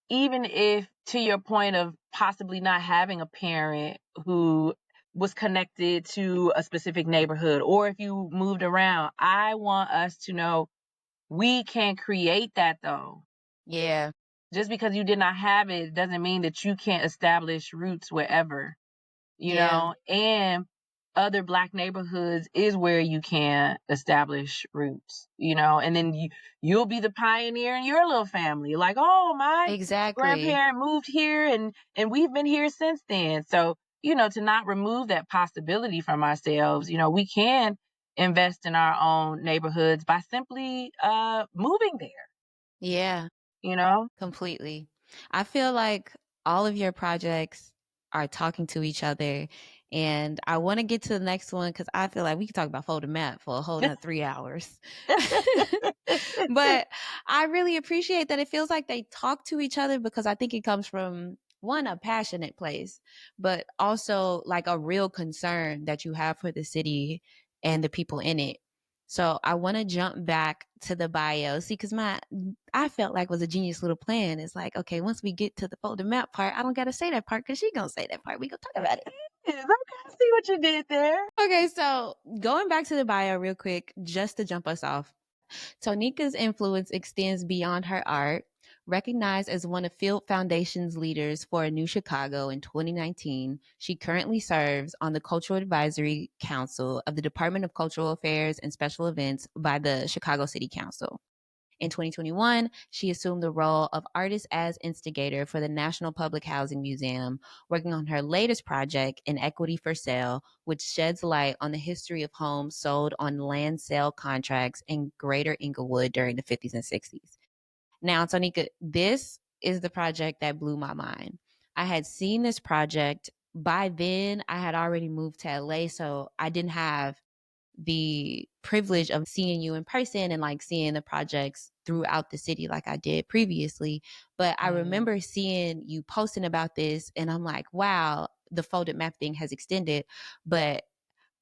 even if, to your point of possibly not having a parent who was connected to a specific neighborhood, or if you moved around, I want us to know we can create that though. Yeah. Just because you did not have it doesn't mean that you can't establish roots wherever, Yeah. and other Black neighborhoods is where you can establish roots, and then you'll be the pioneer in your little family. Like, oh, my Exactly. grandparent moved here and we've been here since then. So, to not remove that possibility from ourselves, we can invest in our own neighborhoods by simply moving there, Yeah. you know? Completely. I feel like all of your projects are talking to each other. And I want to get to the next one because I feel like we could talk about Folded Map for a whole nother 3 hours. But I really appreciate that it feels like they talk to each other because I think it comes from one, a passionate place, but also like a real concern that you have for the city and the people in it. So I want to jump back to the bio. See, because I felt like was a genius little plan. It's like, okay, once we get to the folded map part, I don't gotta say that part because she gonna say that part. We gonna talk about it. Okay, I see what you did there. Okay, so going back to the bio real quick, just to jump us off. Tonika's influence extends beyond her art. Recognized as one of Field Foundation's leaders for a new Chicago in 2019, she currently serves on the Cultural Advisory Council of the Department of Cultural Affairs and Special Events by the Chicago City Council. In 2021, she assumed the role of artist as instigator for the National Public Housing Museum, working on her latest project, Inequity for Sale, which sheds light on the history of homes sold on land sale contracts in Greater Englewood during the 50s and 60s. Now, Tonika, this is the project that blew my mind. I had seen this project. By then, I had already moved to LA, so I didn't have the privilege of seeing you in person and like seeing the projects throughout the city like I did previously. But I remember seeing you posting about this and I'm like, wow, the folded map thing has extended. But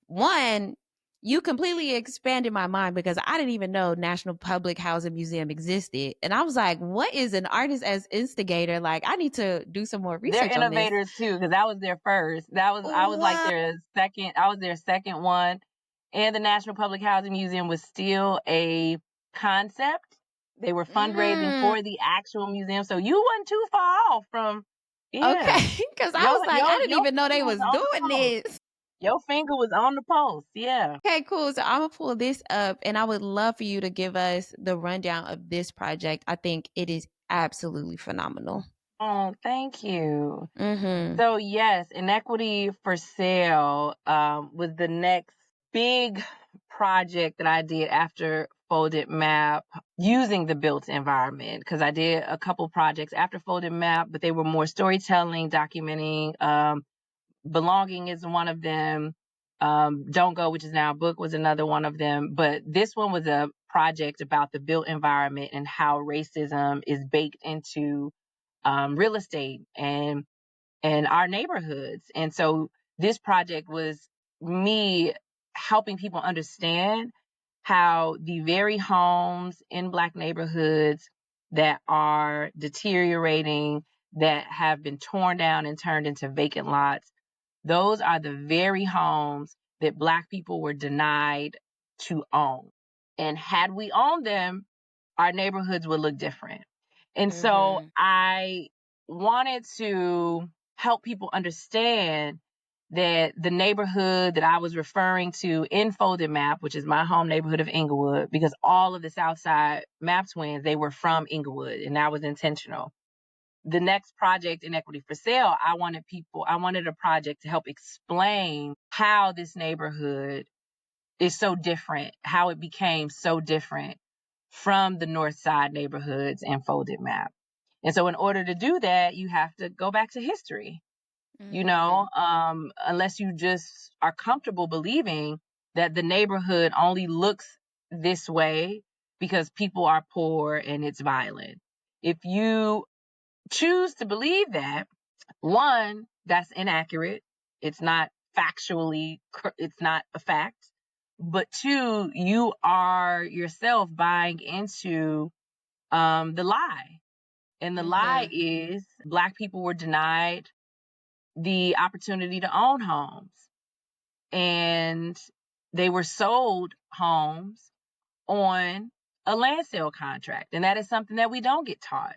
one, you completely expanded my mind because I didn't even know National Public Housing Museum existed. And I was like, what is an artist as instigator? Like, I need to do some more They're research on this. innovators too, because I was their first. I was like Wow. their second. I was their second one, and the National Public Housing Museum was still a concept. They were fundraising Mm, for the actual museum, so you wasn't too far off from. Yeah, okay. Because I was like, I didn't your even know they finger was was on the doing pulse. this. Your finger was on the pulse. Yeah. Okay, cool. So I'm gonna pull this up and I would love for you to give us the rundown of this project. I think it is absolutely phenomenal. Oh, thank you. Mm-hmm. So yes, Inequity for Sale was the next big project that I did after Folded Map using the built environment, because I did a couple projects after Folded Map, but they were more storytelling, documenting. Belonging is one of them. Don't Go, which is now a book, was another one of them. But this one was a project about the built environment and how racism is baked into real estate and our neighborhoods. And so this project was me helping people understand how the very homes in Black neighborhoods that are deteriorating, that have been torn down and turned into vacant lots, those are the very homes that Black people were denied to own. And had we owned them, our neighborhoods would look different. And so I wanted to help people understand that the neighborhood that I was referring to in Folded Map, which is my home neighborhood of Englewood, because all of the Southside Map twins, they were from Englewood, and that was intentional. The next project, Inequity for Sale, I wanted a project to help explain how this neighborhood is so different, how it became so different from the North Side neighborhoods and Folded Map. And so in order to do that, you have to go back to history, unless you just are comfortable believing that the neighborhood only looks this way because people are poor and it's violent. If you choose to believe that, one, that's inaccurate. It's not it's not a fact. But two, you are yourself buying into the lie. And the lie is Black people were denied the opportunity to own homes. And they were sold homes on a land sale contract. And that is something that we don't get taught.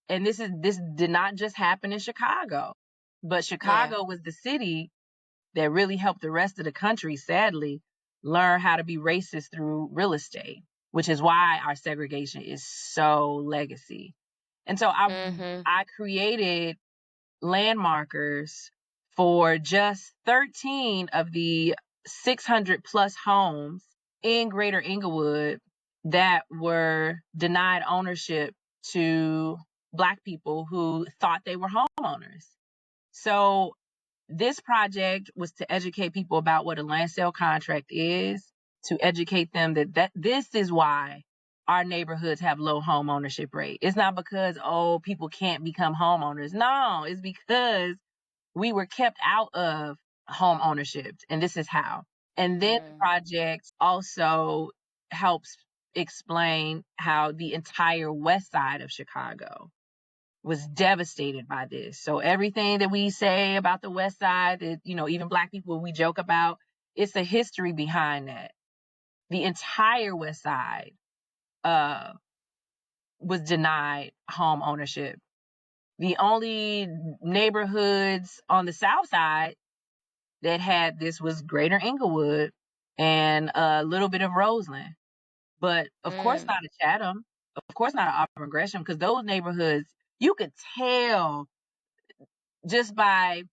And this did not just happen in Chicago, but Chicago was the city that really helped the rest of the country, sadly, learn how to be racist through real estate, which is why our segregation is so legacy. And so I created landmarkers for just 13 of the 600 plus homes in Greater Englewood that were denied ownership to Black people who thought they were homeowners. So this project was to educate people about what a land sale contract is, to educate them that this is why our neighborhoods have low home ownership rate. It's not because, people can't become homeowners. No, it's because we were kept out of home ownership, and this is how. And then the project also helps explain how the entire west side of Chicago was devastated by this. So everything that we say about the west side, that, even Black people, we joke about, it's a history behind that. The entire west side was denied home ownership. The only neighborhoods on the south side that had this was Greater Englewood and a little bit of Roseland. But of course not a Chatham, of course not an Auburn Gresham, because those neighborhoods, you could tell just by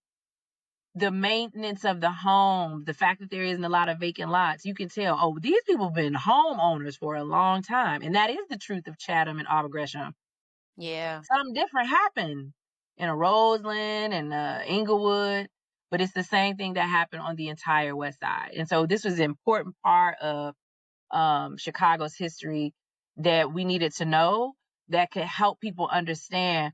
the maintenance of the home, the fact that there isn't a lot of vacant lots, you can tell, these people have been homeowners for a long time. And that is the truth of Chatham and Auburn Gresham. Yeah. Something different happened in a Roseland and Inglewood, but it's the same thing that happened on the entire west side. And so this was an important part of Chicago's history that we needed to know, that could help people understand,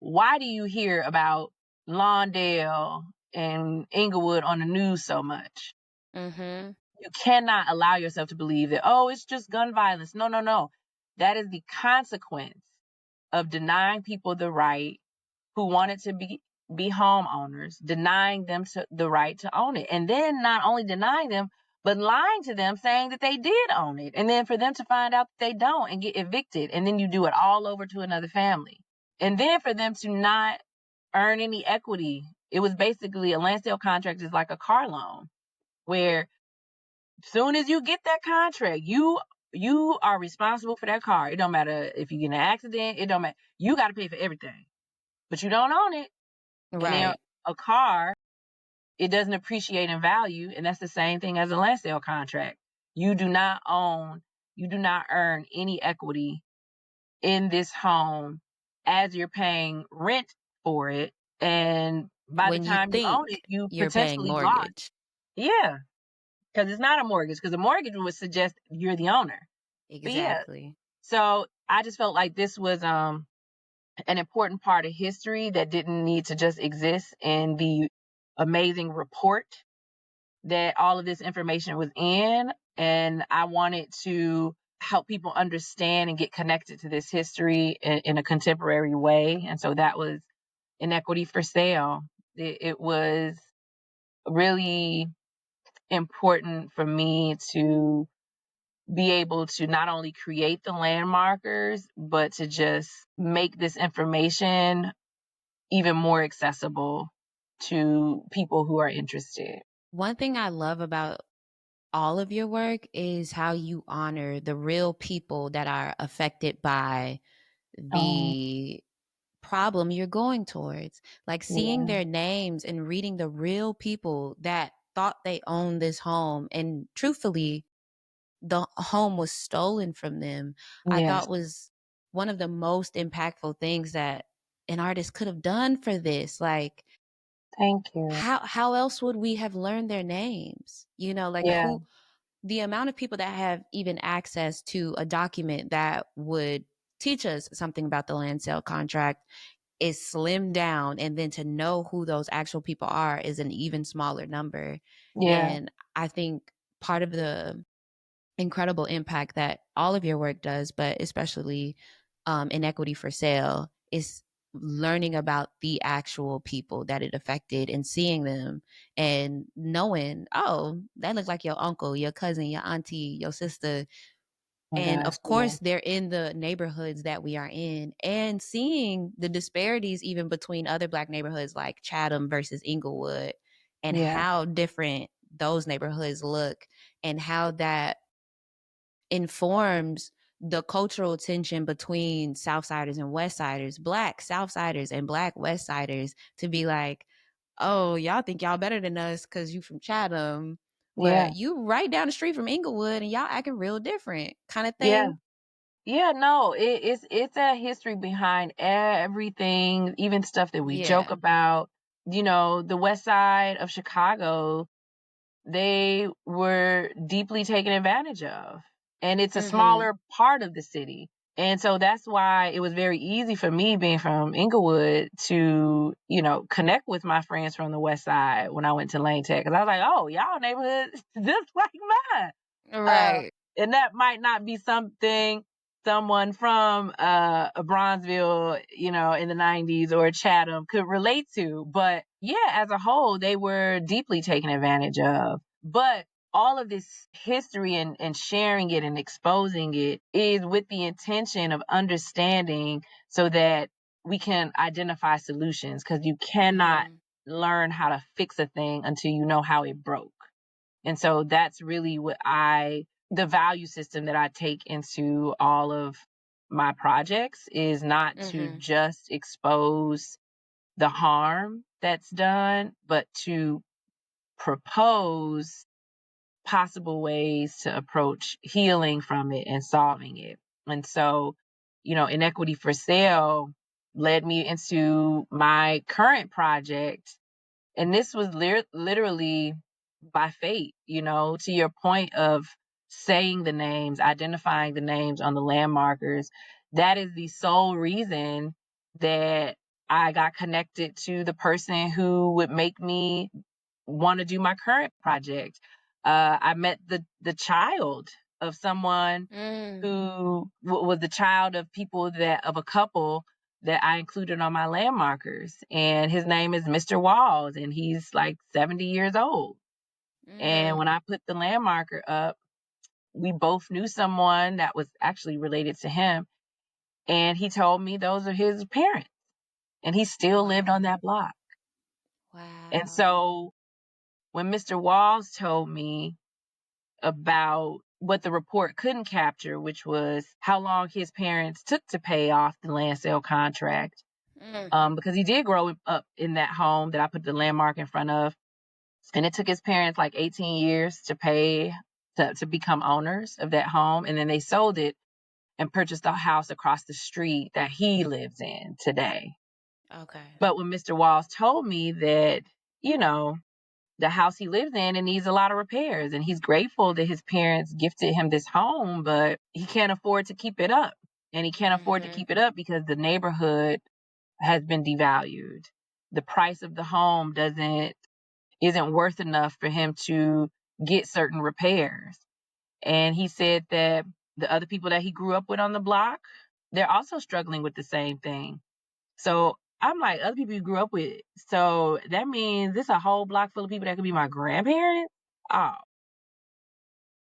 why do you hear about Lawndale and Inglewood on the news so much? You cannot allow yourself to believe that, it's just gun violence. No, no, no. That is the consequence of denying people the right who wanted to be homeowners, denying them the right to own it. And then not only denying them, but lying to them, saying that they did own it. And then for them to find out that they don't and get evicted. And then you do it all over to another family. And then for them to not earn any equity. It was basically, a land sale contract is like a car loan, where soon as you get that contract, you are responsible for that car. It don't matter if you get in an accident. It don't matter. You got to pay for everything, but you don't own it. Right. And then a car, it doesn't appreciate in value. And that's the same thing as a land sale contract. You do not earn any equity in this home as you're paying rent for it. And by When the you time you own it, think you you're paying potentially lost. mortgage. Yeah. Because it's not a mortgage, because a mortgage would suggest you're the owner. Exactly. Yeah, so I just felt like this was an important part of history that didn't need to just exist in the amazing report that all of this information was in. And I wanted to help people understand and get connected to this history in a contemporary way. And so that was Inequity for Sale. It was really important for me to be able to not only create the landmarkers, but to just make this information even more accessible to people who are interested. One thing I love about all of your work is how you honor the real people that are affected by Oh, the problem you're going towards. Like seeing yeah, their names and reading the real people that thought they owned this home and truthfully the home was stolen from them, I yes, thought was one of the most impactful things that an artist could have done for this. Like thank you. how else would we have learned their names? You know, like Yeah, who the amount of people that have even access to a document that would teach us something about the land sale contract is slimmed down, and then to know who those actual people are is an even smaller number. yeah, And I think part of the incredible impact that all of your work does, but especially Inequity for Sale, is learning about the actual people that it affected and seeing them and knowing, oh, that looks like your uncle, your cousin, your auntie, your sister. oh my And gosh, of yeah, course, they're in the neighborhoods that we are in, and seeing the disparities even between other Black neighborhoods like Chatham versus Inglewood, and yeah, how different those neighborhoods look, and how that informs the cultural tension between Southsiders and Westsiders, Black Southsiders and Black Westsiders, to be like, oh, y'all think y'all better than us because you from Chatham, yeah, but you right down the street from Inglewood and y'all acting real different kind of yeah. thing. Yeah, no, it's a history behind everything, even stuff that we joke Yeah. about. The West Side of Chicago, they were deeply taken advantage of. And it's a Mm-hmm. smaller part of the city. And so that's why it was very easy for me being from Inglewood to, connect with my friends from the West Side when I went to Lane Tech. Cause I was like, oh, y'all neighborhood is just like mine. Uh, Right. and that might not be something someone from a Bronzeville, in the 90s or Chatham could relate to. But yeah, as a whole, they were deeply taken advantage of. But all of this history and sharing it and exposing it is with the intention of understanding so that we can identify solutions because you cannot Mm-hmm. learn how to fix a thing until you know how it broke. And so that's really the value system that I take into all of my projects is not to Mm-hmm. just expose the harm that's done, but to propose possible ways to approach healing from it and solving it. And so, Inequity for Sale led me into my current project, and this was literally by fate, to your point of saying the names, identifying the names on the landmarkers. That is the sole reason that I got connected to the person who would make me want to do my current project. I met the child of someone Mm. who was the child of of a couple that I included on my landmarkers. And his name is Mr. Walls, and he's like 70 years old. And Mm-hmm. when I put the landmarker up, we both knew someone that was actually related to him. And he told me those are his parents. And he still lived on Wow. that block. And Wow. so when Mr. Walls told me about what the report couldn't capture, which was how long his parents took to pay off the land sale contract, Mm. because he did grow up in that home that I put the landmark in front of. And it took his parents like 18 years to pay to become owners of that home. And then they sold it and purchased the house across the street that he lives in today. Okay. But when Mr. Walls told me that, you know, the house he lives in, it needs a lot of repairs, and he's grateful that his parents gifted him this home, but he can't afford to keep it up. And he can't afford to Mm-hmm. keep it up because the neighborhood has been devalued. The price of the home isn't worth enough for him to get certain repairs. And he said that the other people that he grew up with on the block, they're also struggling with the same thing. So I'm like, other people you grew up with. So that means this a whole block full of people that could be my grandparents. oh.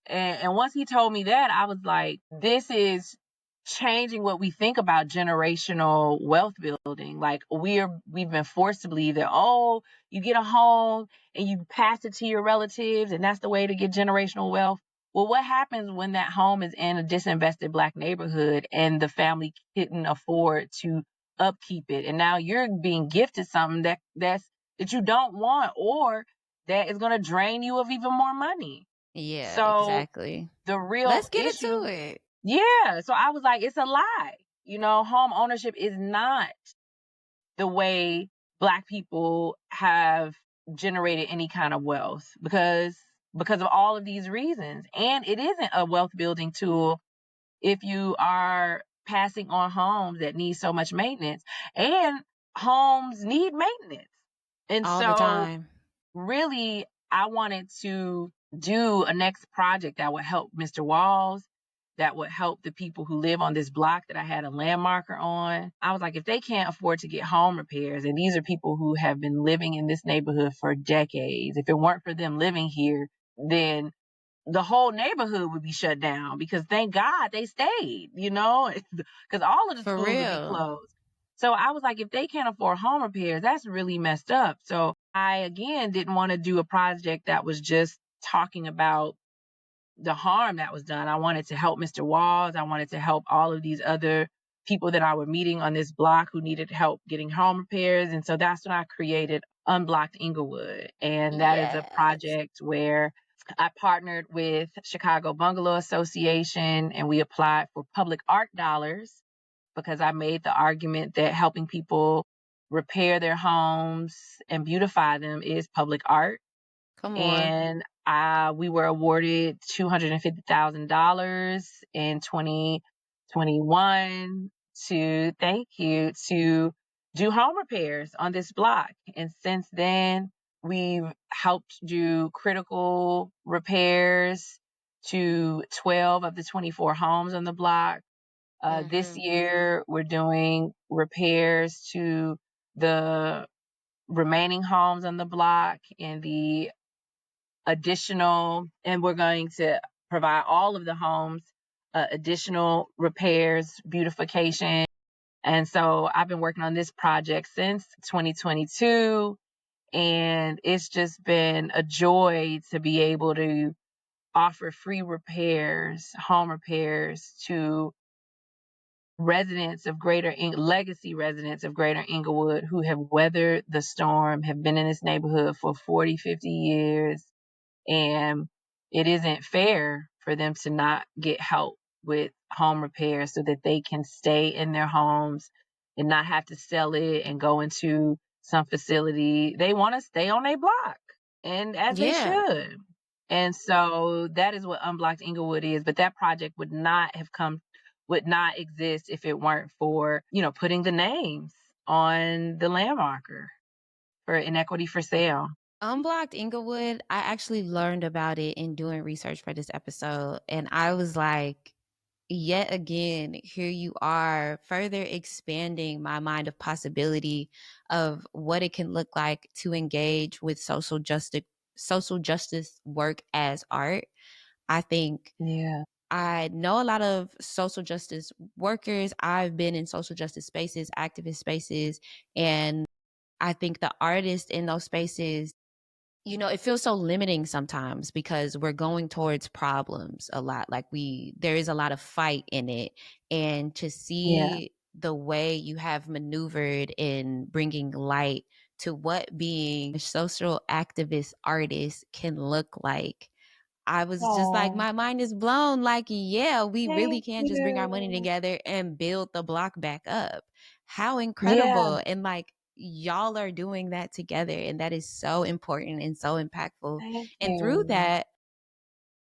And once he told me that, I was like, this is changing what we think about generational wealth building. Like we've been forced to believe that, oh, you get a home and you pass it to your relatives and that's the way to get generational wealth. Well, what happens when that home is in a disinvested Black neighborhood and the family couldn't afford to upkeep it, and now you're being gifted something that you don't want, or that is going to drain you of even more money. Yeah, So exactly. the real Let's get into issue, it. yeah. So I was like, it's a lie. Home ownership is not the way Black people have generated any kind of wealth because of all of these reasons. And it isn't a wealth building tool if you are passing on homes that need so much maintenance. And homes need maintenance. And All the so time. really, I wanted to do a next project that would help Mr. Walls, that would help the people who live on this block that I had a landmarker on. I was like, if they can't afford to get home repairs, and these are people who have been living in this neighborhood for decades, if it weren't for them living here, then the whole neighborhood would be shut down, because thank God they stayed, because all of the For schools would be real. closed. So I was like, if they can't afford home repairs, that's really messed up. So I, again, didn't want to do a project that was just talking about the harm that was done. I wanted to help Mr. Walls. I wanted to help all of these other people that I were meeting on this block who needed help getting home repairs. And so that's when I created Unblocked Inglewood. And that is a Yes. project where I partnered with Chicago Bungalow Association, and we applied for public art dollars because I made the argument that helping people repair their homes and beautify them is public art. Come on. And we were awarded $250,000 in 2021 to, thank you, to do home repairs on this block. And since then, we've helped do critical repairs to 12 of the 24 homes on the block. This Mm-hmm. year, we're doing repairs to the remaining homes on the block, and we're going to provide all of the homes additional repairs, beautification. And so I've been working on this project since 2022, and it's just been a joy to be able to offer free repairs, home repairs to legacy residents of Greater Englewood who have weathered the storm, have been in this neighborhood for 40, 50 years, and it isn't fair for them to not get help with home repairs so that they can stay in their homes and not have to sell it and go into some facility. They want to stay on their block, and as they Yeah. should. And so that is what Unblocked Inglewood is. But that project would not exist if it weren't for, putting the names on the landmarker for Inequity for Sale. Unblocked Inglewood, I actually learned about it in doing research for this episode. And I was like, yet again, here you are further expanding my mind of possibility of what it can look like to engage with social justice work as art. I think Yeah. I know a lot of social justice workers. I've been in social justice spaces, activist spaces, and I think the artists in those spaces, it feels so limiting sometimes because we're going towards problems a lot. Like there is a lot of fight in it. And to Yeah. see the way you have maneuvered in bringing light to what being a social activist artist can look like, I was just like, Oh, my mind is blown. Like, yeah, we really thank can just bring our money you. together and build the block back up. How Yeah, incredible. And like, y'all are doing that together. And that is so important and so impactful. thank And through you. that,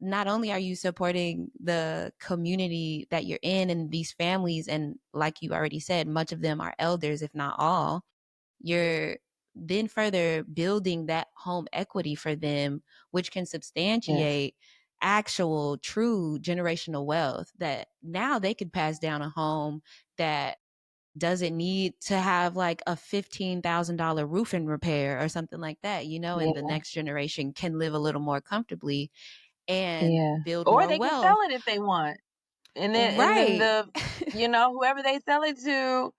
not only are you supporting the community that you're in and these families, and like you already said, much of them are elders, if not all, you're then further building that home equity for them, which can Yes. substantiate actual true generational wealth that now they could pass down a home that doesn't need to have like a $15,000 roofing repair or something like that, you know, and the Yeah. next generation can live a little more comfortably and Yeah. build Or more they can wealth. sell it if they want. And then Right. the whoever they sell it to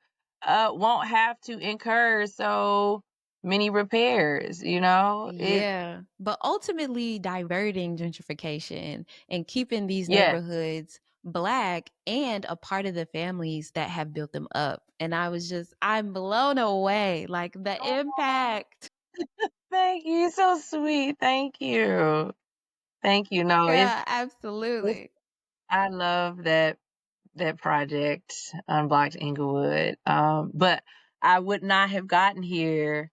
won't have to incur so many repairs, you know? Yeah. But ultimately diverting gentrification and keeping these Yes. neighborhoods Black and a part of the families that have built them up. And I'm blown away. Like the Oh, impact. thank you. You're so sweet. Thank you. Thank you. No, Yeah, it's absolutely. I love that project, Unblocked Inglewood. But I would not have gotten here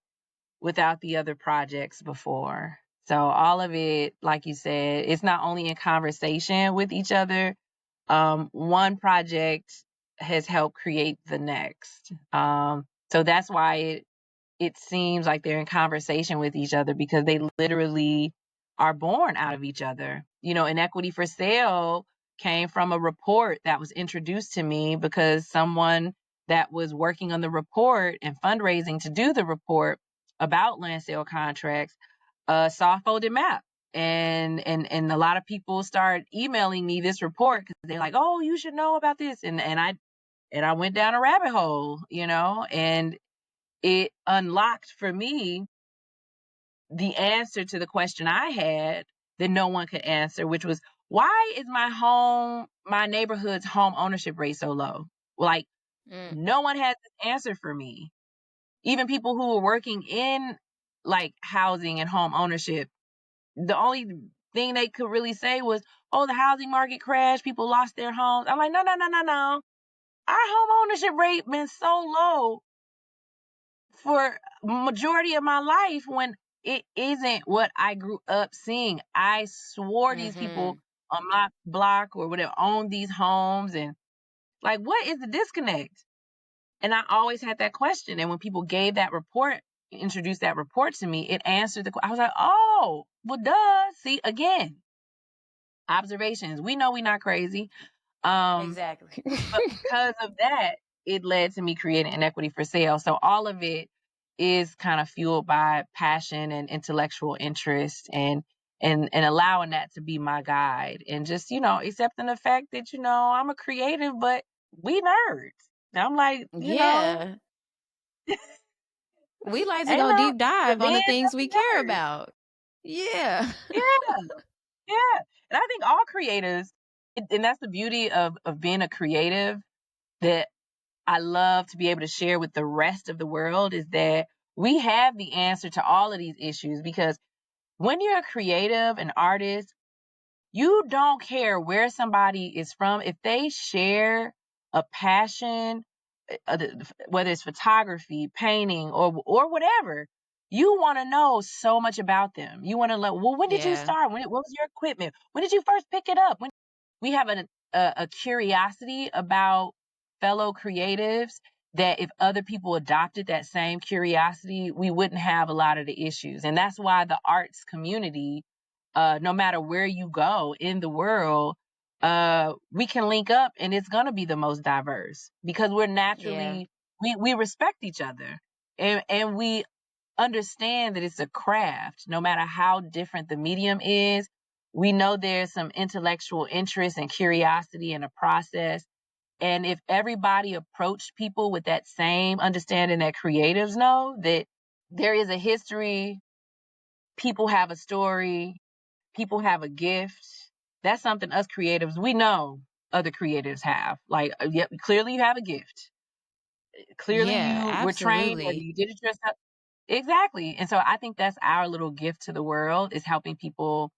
without the other projects before. So all of it, like you said, it's not only in conversation with each other. One project has helped create the next. So that's why it seems like they're in conversation with each other, because they literally are born out of each other. You know, Inequity for Sale came from a report that was introduced to me because someone that was working on the report and fundraising to do the report about land sale contracts saw a folded map. And a lot of people started emailing me this report because they're like, oh, you should know about this. And I went down a rabbit hole, you know, and it unlocked for me the answer to the question I had that no one could answer, which was, why is my neighborhood's home ownership rate so low? Like, Mm. no one had this answer for me. Even people who were working in like housing and home ownership, the only thing they could really say was, oh, the housing market crashed, people lost their homes. I'm like, no, no, no, no, no. Our home ownership rate been so low for majority of my life when it isn't what I grew up seeing. I swore these people Mhm. on my block or whatever owned these homes, and like, what is the disconnect? And I always had that question. And when people gave that report, introduced that report to me, it answered I was like, oh, well, duh. See, again, observations. We know we're not crazy. Um, Exactly. but because of that, it led to me creating Inequity for Sale. So all of it is kind of fueled by passion and intellectual interest, and allowing that to be my guide, and just, accepting the fact that, I'm a creative, but we nerds. And I'm like, Yeah. We like to ain't go no deep the dive on the men things of we the care nerds. about. Yeah. Yeah, yeah. And I think all creatives, and that's the beauty of being a creative, that I love to be able to share with the rest of the world, is that we have the answer to all of these issues. Because when you're a creative, an artist, you don't care where somebody is from. If they share a passion, whether it's photography, painting, or whatever, you want to know so much about them. You want to know, well, when did you Yeah. start? What was your equipment? When did you first pick it up? We have a curiosity about fellow creatives, that if other people adopted that same curiosity, we wouldn't have a lot of the issues. And that's why the arts community, no matter where you go in the world, we can link up and it's going to be the most diverse, because we're Yeah. naturally, we respect each other, and we understand that it's a craft. No matter how different the medium is, we know there's some intellectual interest and curiosity in a process. And if everybody approached people with that same understanding that creatives know, that there is a history, people have a story, people have a gift, that's something us creatives, we know other creatives have. Like, yep, clearly you have a gift. Clearly Yeah, you were trained, or absolutely. you did it yourself. Exactly. And so I think that's our little gift to the world, is helping people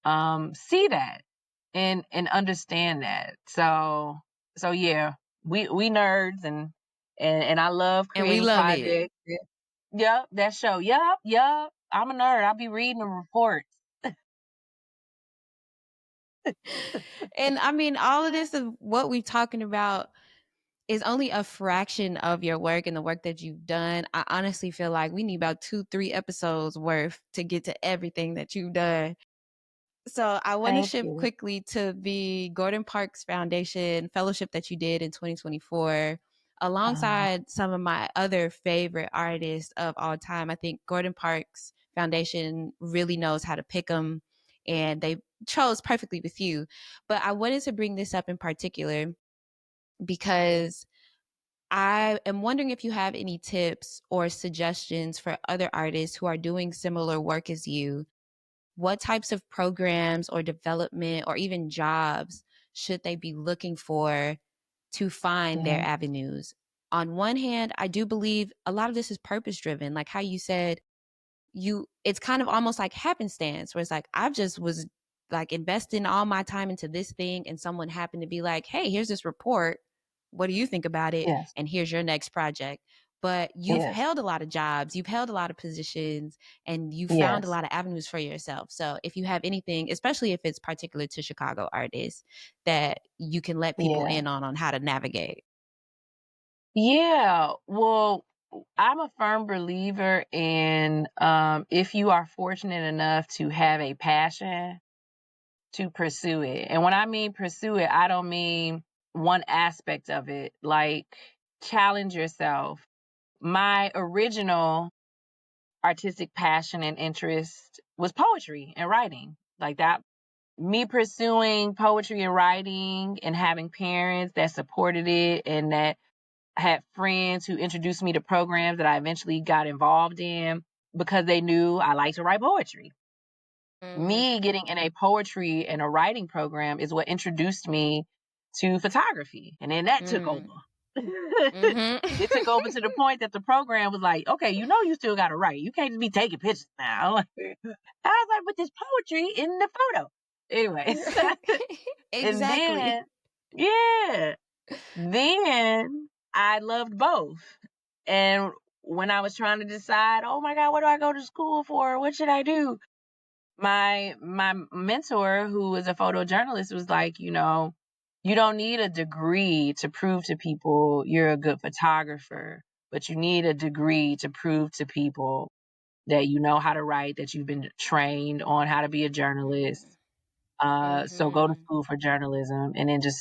see that and understand that. So yeah, we nerds, and I love And we creating love it. projects. Yep, that show. Yep. I'm a nerd. I'll be reading the reports. And I mean, all of this of what we're talking about is only a fraction of your work and the work that you've done. I honestly feel like we need about 2-3 episodes worth to get to everything that you've done. So I want to Thank shift you. quickly to the Gordon Parks Foundation fellowship that you did in 2024. alongside some of my other favorite artists of all time. I think Gordon Parks Foundation really knows how to pick them, and they chose perfectly with you. But I wanted to bring this up in particular because I am wondering if you have any tips or suggestions for other artists who are doing similar work as you. What types of programs or development or even jobs should they be looking for to find their avenues? On one hand, I do believe a lot of this is purpose driven, like how you said, it's kind of almost like happenstance where it's like I've just was like investing all my time into this thing and someone happened to be like, hey, here's this report, what do you think about it, Yes. and here's your next project. But you've Yes. held a lot of jobs, you've held a lot of positions, and you found a Yes. lot of avenues for yourself. So if you have anything, especially if it's particular to Chicago artists, that you can let people Yeah. in on how to navigate. Yeah. Well, I'm a firm believer in if you are fortunate enough to have a passion, to pursue it. And when I mean pursue it, I don't mean one aspect of it, like challenge yourself. My original artistic passion and interest was poetry and writing. Like that, me pursuing poetry and writing and having parents that supported it and that had friends who introduced me to programs that I eventually got involved in because they knew I liked to write poetry. Mm-hmm. Me getting in a poetry and a writing program is what introduced me to photography. And then that took over. It took over to the point that the program was like, okay, you know, you still got to write. You can't just be taking pictures now. I was like, but there's poetry in the photo. Anyways. And Exactly. then, yeah, then I loved both. And when I was trying to decide, oh my God, what do I go to school for? What should I do? My mentor, who was a photojournalist, was like, you know, you don't need a degree to prove to people you're a good photographer, but you need a degree to prove to people that you know how to write, that you've been trained on how to be a journalist. So go to Mm-hmm. school for journalism and then just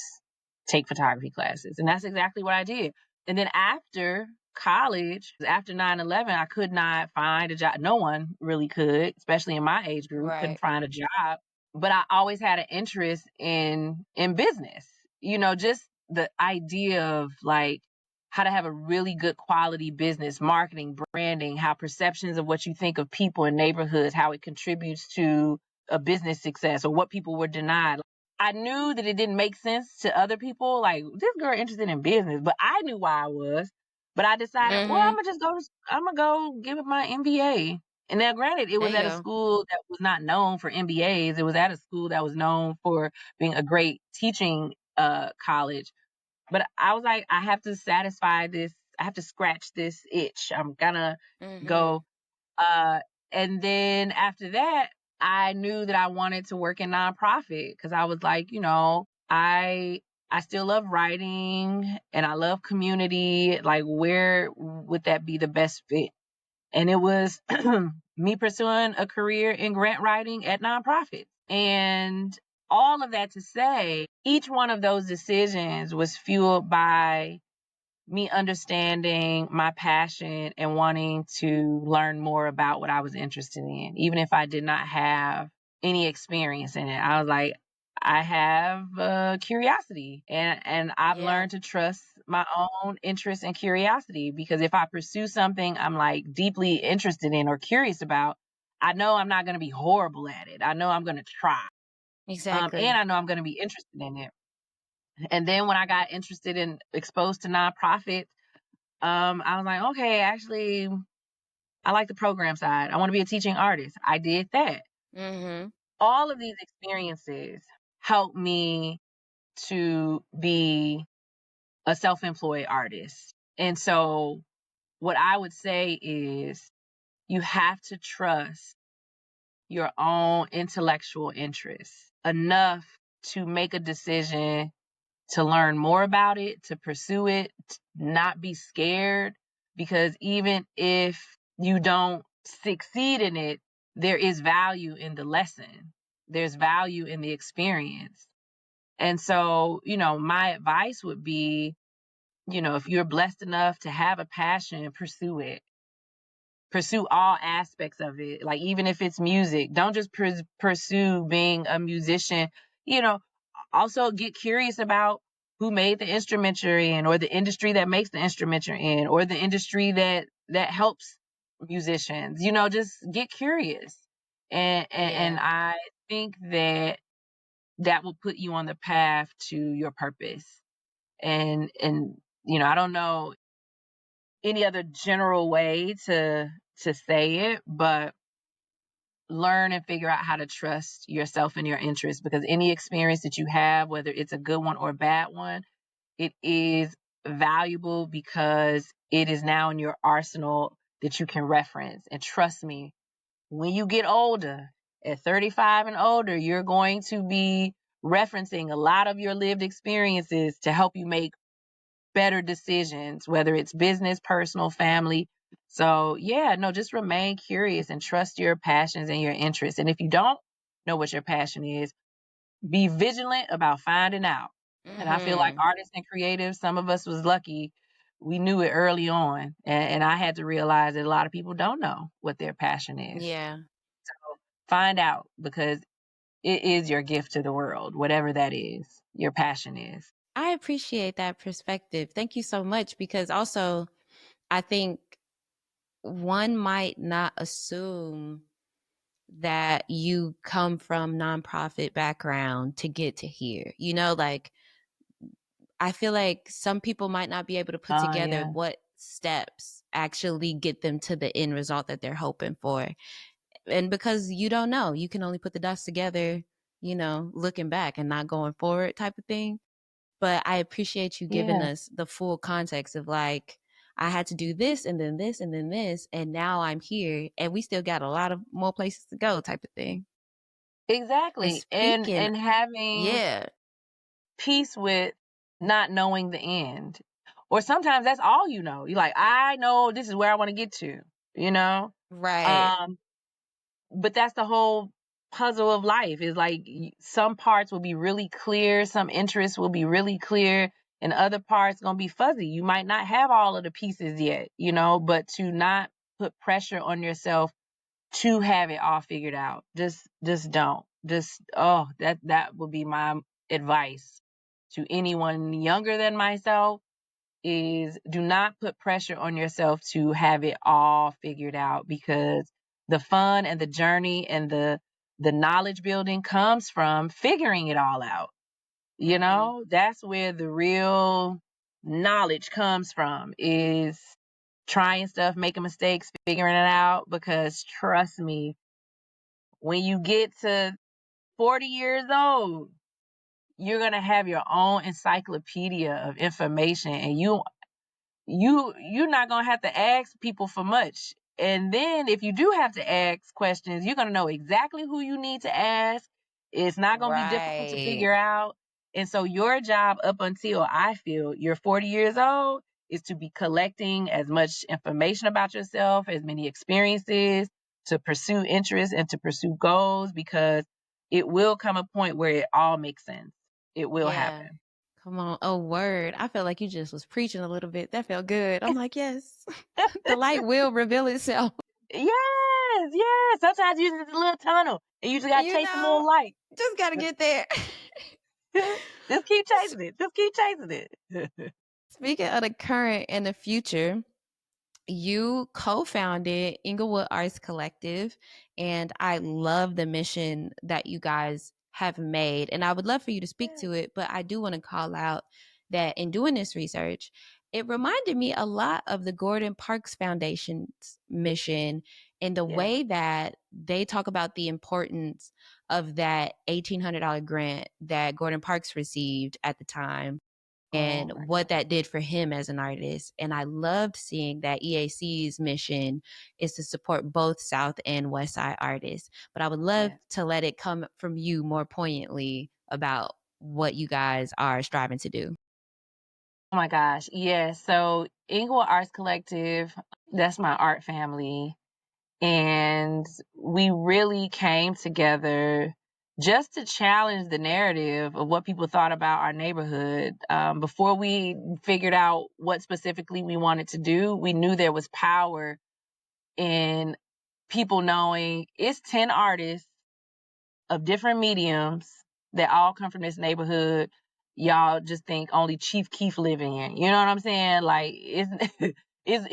take photography classes. And that's exactly what I did. And then after college, after 9/11, I could not find a job. No one really could, especially in my age group, couldn't Right. find a job. But I always had an interest in business. You know, just the idea of like how to have a really good quality business, marketing, branding, how perceptions of what you think of people in neighborhoods, how it contributes to a business success or what people were denied. I knew that it didn't make sense to other people. Like, this girl interested in business, but I knew why I was. But I decided, well, Mm-hmm. I'm gonna go give it my MBA. And now, granted, it There was you at a go. school that was not known for MBAs. It was at a school that was known for being a great teaching college. But I was like, I have to satisfy this. I have to scratch this itch. I'm gonna Mm-hmm. go uh, and then after that, I knew that I wanted to work in nonprofit because I was like, you know, I still love writing and I love community. Like, where would that be the best fit? And it was me pursuing a career in grant writing at nonprofits. And all of that to say, each one of those decisions was fueled by me understanding my passion and wanting to learn more about what I was interested in, even if I did not have any experience in it. I was like, I have curiosity, and I've Yeah. learned to trust my own interest and curiosity because if I pursue something I'm like deeply interested in or curious about, I know I'm not going to be horrible at it. I know I'm going to try, and Exactly. I know I'm going to be interested in it. And then when I got interested in exposed to nonprofits, I was like, okay, actually, I like the program side. I want to be a teaching artist. I did that. Mm-hmm. All of these experiences helped me to be a self employed artist. And so, what I would say is you have to trust your own intellectual interests enough to make a decision to learn more about it, to pursue it, not be scared, because even if you don't succeed in it, there is value in the lesson. There's value in the experience. And so, you know, my advice would be if you're blessed enough to have a passion, pursue it. Pursue all aspects of it. Like, even if it's music, don't just pursue being a musician. Also get curious about who made the instrument you're in, or the industry that makes the instrument you're in, or the industry that helps musicians. Just get curious. And I think that will put you on the path to your purpose. And I don't know any other general way to say it, but learn and figure out how to trust yourself and your interests, because any experience that you have, whether it's a good one or a bad one, it is valuable because it is now in your arsenal that you can reference. And trust me, when you get older, at 35 and older, you're going to be referencing a lot of your lived experiences to help you make better decisions, whether it's business, personal, family. So yeah, no, just remain curious and trust your passions and your interests. And if you don't know what your passion is, be vigilant about finding out. And I feel like artists and creatives, some of us was lucky. We knew it early on. And I had to realize that a lot of people don't know what their passion is. Yeah. So find out, because it is your gift to the world, whatever that is, your passion is. I appreciate that perspective. Thank you so much, because also I think one might not assume that you come from nonprofit background to get to here. Like, I feel like some people might not be able to put together Yeah. what steps actually get them to the end result that they're hoping for. And because you don't know, you can only put the dots together, looking back and not going forward type of thing. But I appreciate you giving Yeah. us the full context of, like, I had to do this and then this and then this, and now I'm here, and we still got a lot of more places to go type of thing. And Exactly. And speaking, and having yeah, peace with not knowing the end. Or sometimes that's all you know. You're like, I know this is where I want to get to, you know? right, Um, but that's the whole puzzle of life, is like some parts will be really clear, some interests will be really clear, and other parts gonna be fuzzy. You might not have all of the pieces yet, but to not put pressure on yourself to have it all figured out. Just don't. That would be my advice to anyone younger than myself, is do not put pressure on yourself to have it all figured out, because the fun and the journey and the knowledge building comes from figuring it all out. That's where the real knowledge comes from, is trying stuff, making mistakes, figuring it out. Because trust me, when you get to 40 years old, you're going to have your own encyclopedia of information, and you're not going to have to ask people for much. And then if you do have to ask questions, you're going to know exactly who you need to ask. It's not going to be difficult to right, figure out. And so your job, up until I feel you're 40 years old, is to be collecting as much information about yourself, as many experiences, to pursue interests and to pursue goals, because it will come a point where it all makes sense. It will yeah. happen. Come on, oh word! I felt like you just was preaching a little bit. That felt good. I'm like, yes, the light will reveal itself. Yes, yes. Sometimes you just a little tunnel and you just gotta You chase a know, little light. just gotta get there. Just keep chasing it. Just keep chasing it. Speaking of the current and the future, you co-founded Inglewood Arts Collective, and I love the mission that you guys have made. And I would love for you to speak to it, but I do want to call out that in doing this research, it reminded me a lot of the Gordon Parks Foundation's mission, in the Yeah. way that they talk about the importance of that $1,800 grant that Gordon Parks received at the time, Oh and my what God. that did for him as an artist. And I loved seeing that EAC's mission is to support both South and West Side artists. But I would love Yeah. to let it come from you more poignantly about what you guys are striving to do. Oh my gosh. Yeah. So Inglewood Arts Collective, that's my art family. And we really came together just to challenge the narrative of what people thought about our neighborhood. Before we figured out what specifically we wanted to do, we knew there was power in people knowing it's 10 artists of different mediums that all come from this neighborhood. Y'all just think only Chief Keef live in. You know what I'm saying? Like it's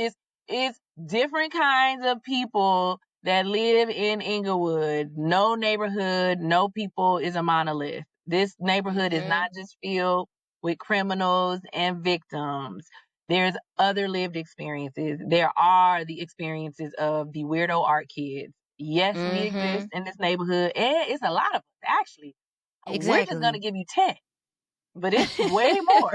different kinds of people that live in Englewood. No neighborhood, no people is a monolith. This neighborhood is not just filled with criminals and victims. There's other lived experiences. There are the experiences of the weirdo art kids. Yes, we exist in this neighborhood, and it's a lot of us, actually. We're just going to Exactly. give you 10, but it's way more.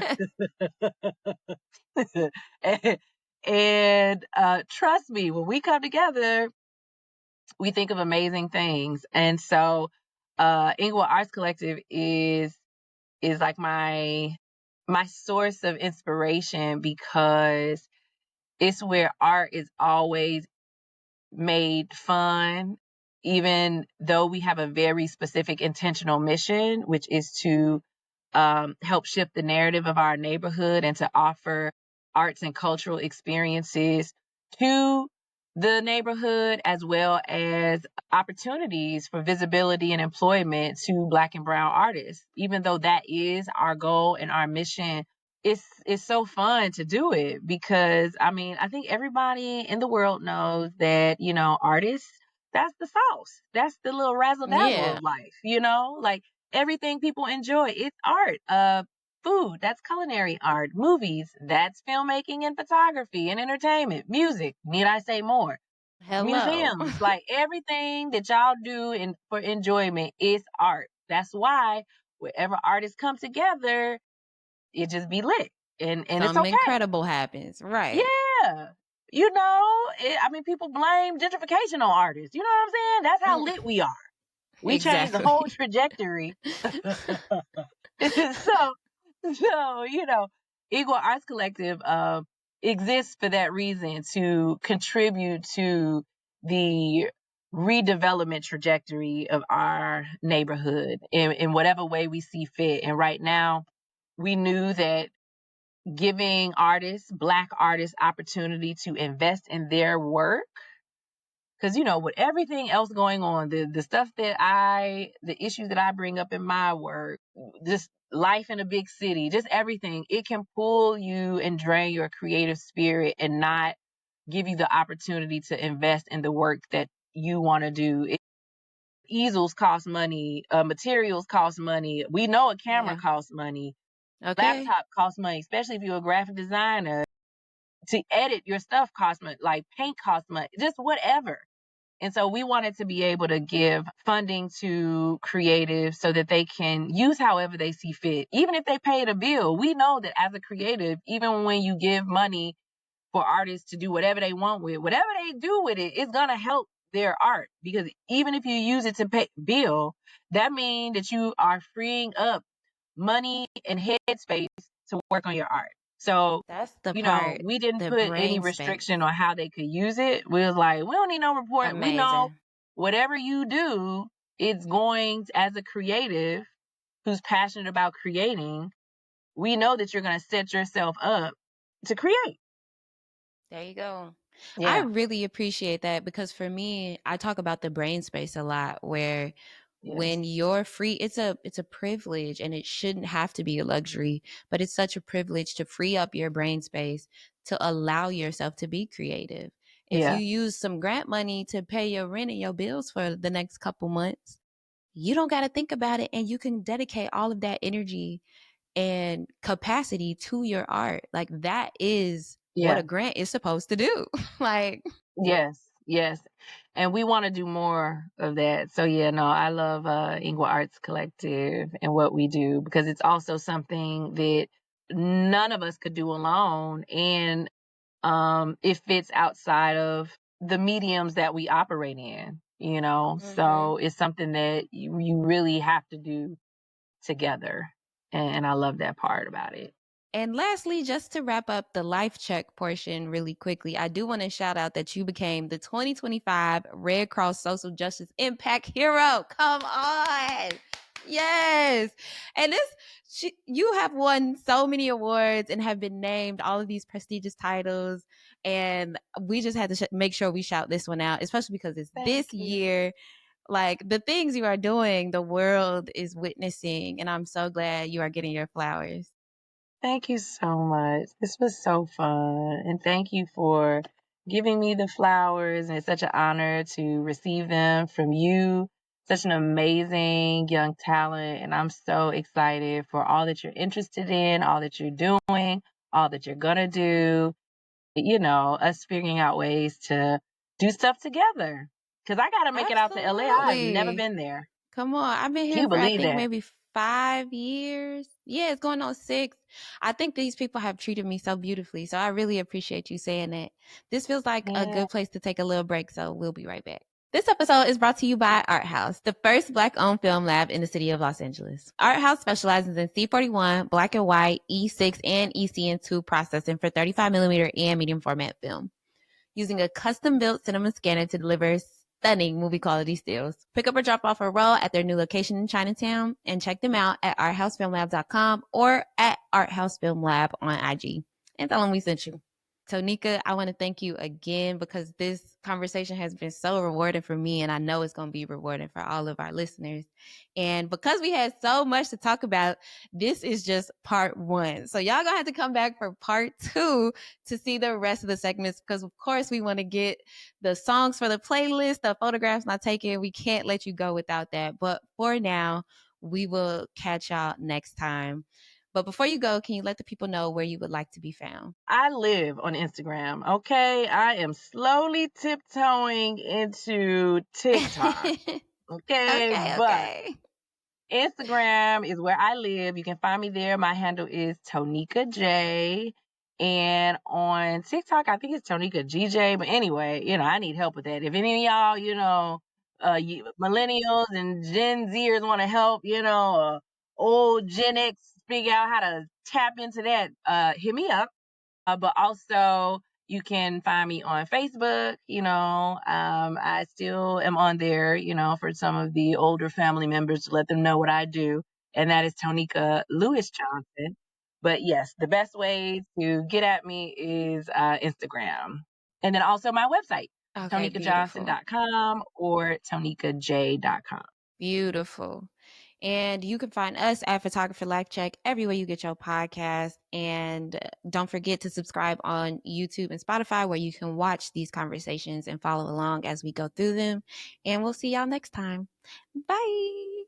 and trust me, when we come together, we think of amazing things. And so Inglewood Arts Collective is like my source of inspiration, because it's where art is always made fun, even though we have a very specific intentional mission, which is to help shift the narrative of our neighborhood and to offer arts and cultural experiences to the neighborhood, as well as opportunities for visibility and employment to Black and Brown artists. Even though that is our goal and our mission, it's so fun to do it, because I mean, I think everybody in the world knows that, artists, that's the sauce. That's the little razzle dazzle Yeah. of life, like everything people enjoy. It's art. Food, that's culinary art. Movies, that's filmmaking and photography and entertainment. Music, need I say more? Hello. Museums, like everything that y'all do for enjoyment is art. That's why wherever artists come together, it just be lit, and it's Something okay. incredible happens. Right. Yeah. I mean, people blame gentrification on artists. You know what I'm saying? That's how lit we are. We changed the whole Exactly. trajectory. so, Equal Arts Collective exists for that reason, to contribute to the redevelopment trajectory of our neighborhood in whatever way we see fit. And right now, we knew that giving Black artists, opportunity to invest in their work, because with everything else going on, the stuff the issues that I bring up in my work, just life in a big city, just everything, it can pull you and drain your creative spirit and not give you the opportunity to invest in the work that you want to do. Easels cost money, materials cost money. We know a camera Yeah. costs money, Okay. laptop costs money, especially if you're a graphic designer. To edit your stuff costs money, like paint costs money, just whatever. And so we wanted to be able to give funding to creatives so that they can use however they see fit. Even if they paid a bill, we know that as a creative, even when you give money for artists to do whatever they want with, whatever they do with it, it's going to help their art. Because even if you use it to pay bill, that means that you are freeing up money and headspace to work on your art. So, That's the part, we didn't the put any brain space. restriction on how they could use it. We was like, we don't need no report. We know Amazing. whatever you do, it's going, as a creative who's passionate about creating, we know that you're going to set yourself up to create. There you go. I Yeah. really appreciate that, because for me, I talk about the brain space a lot, where Yes. when you're free, it's a privilege, and it shouldn't have to be a luxury, but it's such a privilege to free up your brain space to allow yourself to be creative. If you Yeah. use some grant money to pay your rent and your bills for the next couple months, you don't got to think about it, and you can dedicate all of that energy and capacity to your art. Like, that is what Yeah. a grant is supposed to do. Like, Yes. Yes. And we want to do more of that. So yeah, no, I love Inglewood Arts Collective and what we do, because it's also something that none of us could do alone. And it fits outside of the mediums that we operate in, mhm. so it's something that you really have to do together. And I love that part about it. And lastly, just to wrap up the life check portion really quickly, I do want to shout out that you became the 2025 Red Cross Social Justice Impact Hero. Come on. Yes. And you have won so many awards and have been named all of these prestigious titles. And we just had to make sure we shout this one out, especially because it's this year. Like the things you are doing, the world is witnessing. And I'm so glad you are getting your flowers. Thank you so much. This was so fun. And thank you for giving me the flowers. And it's such an honor to receive them from you. Such an amazing young talent. And I'm so excited for all that you're interested in, all that you're doing, all that you're going to do. You know, us figuring out ways to do stuff together. Because I got to make it out to LA. I've never Absolutely. been there. Come on. I've been Can here you for, I believe think, that? maybe 5 years. Yeah, it's going on 6. I think these people have treated me so beautifully. So I really appreciate you saying that. This feels like a Yeah. good place to take a little break. So we'll be right back. This episode is brought to you by Art House, the first Black-owned film lab in the city of Los Angeles. Art House specializes in C41, black and white, E6, and ECN2 processing for 35mm and medium format film, using a custom-built cinema scanner to deliver stunning movie quality stills. Pick up or drop off a roll at their new location in Chinatown and check them out at arthousefilmlab.com or at arthousefilmlab on IG. And tell them we sent you. Tonika, I want to thank you again because this conversation has been so rewarding for me, and I know it's going to be rewarding for all of our listeners. And because we had so much to talk about, this is just part 1. So y'all gonna have to come back for part 2 to see the rest of the segments because, of course, we want to get the songs for the playlist, the photographs not taken. We can't let you go without that. But for now, we will catch y'all next time. But before you go, can you let the people know where you would like to be found? I live on Instagram, okay? I am slowly tiptoeing into TikTok, okay? But Okay. Instagram is where I live. You can find me there. My handle is Tonika J. And on TikTok, I think it's Tonika GJ. But anyway, you know, I need help with that. If any of y'all, you know, millennials and Gen Zers want to help, you know, old Gen X figure out how to tap into that, hit me up. But also you can find me on Facebook. You know, I still am on there, you know, for some of the older family members to let them know what I do. And that is Tonika Lewis Johnson. But yes, the best way to get at me is Instagram. And then also my website, Okay, beautiful. TonikaJohnson.com or TonikaJ.com. Beautiful. And you can find us at Photographer Life Check everywhere you get your podcast. And don't forget to subscribe on YouTube and Spotify where you can watch these conversations and follow along as we go through them. And we'll see y'all next time. Bye.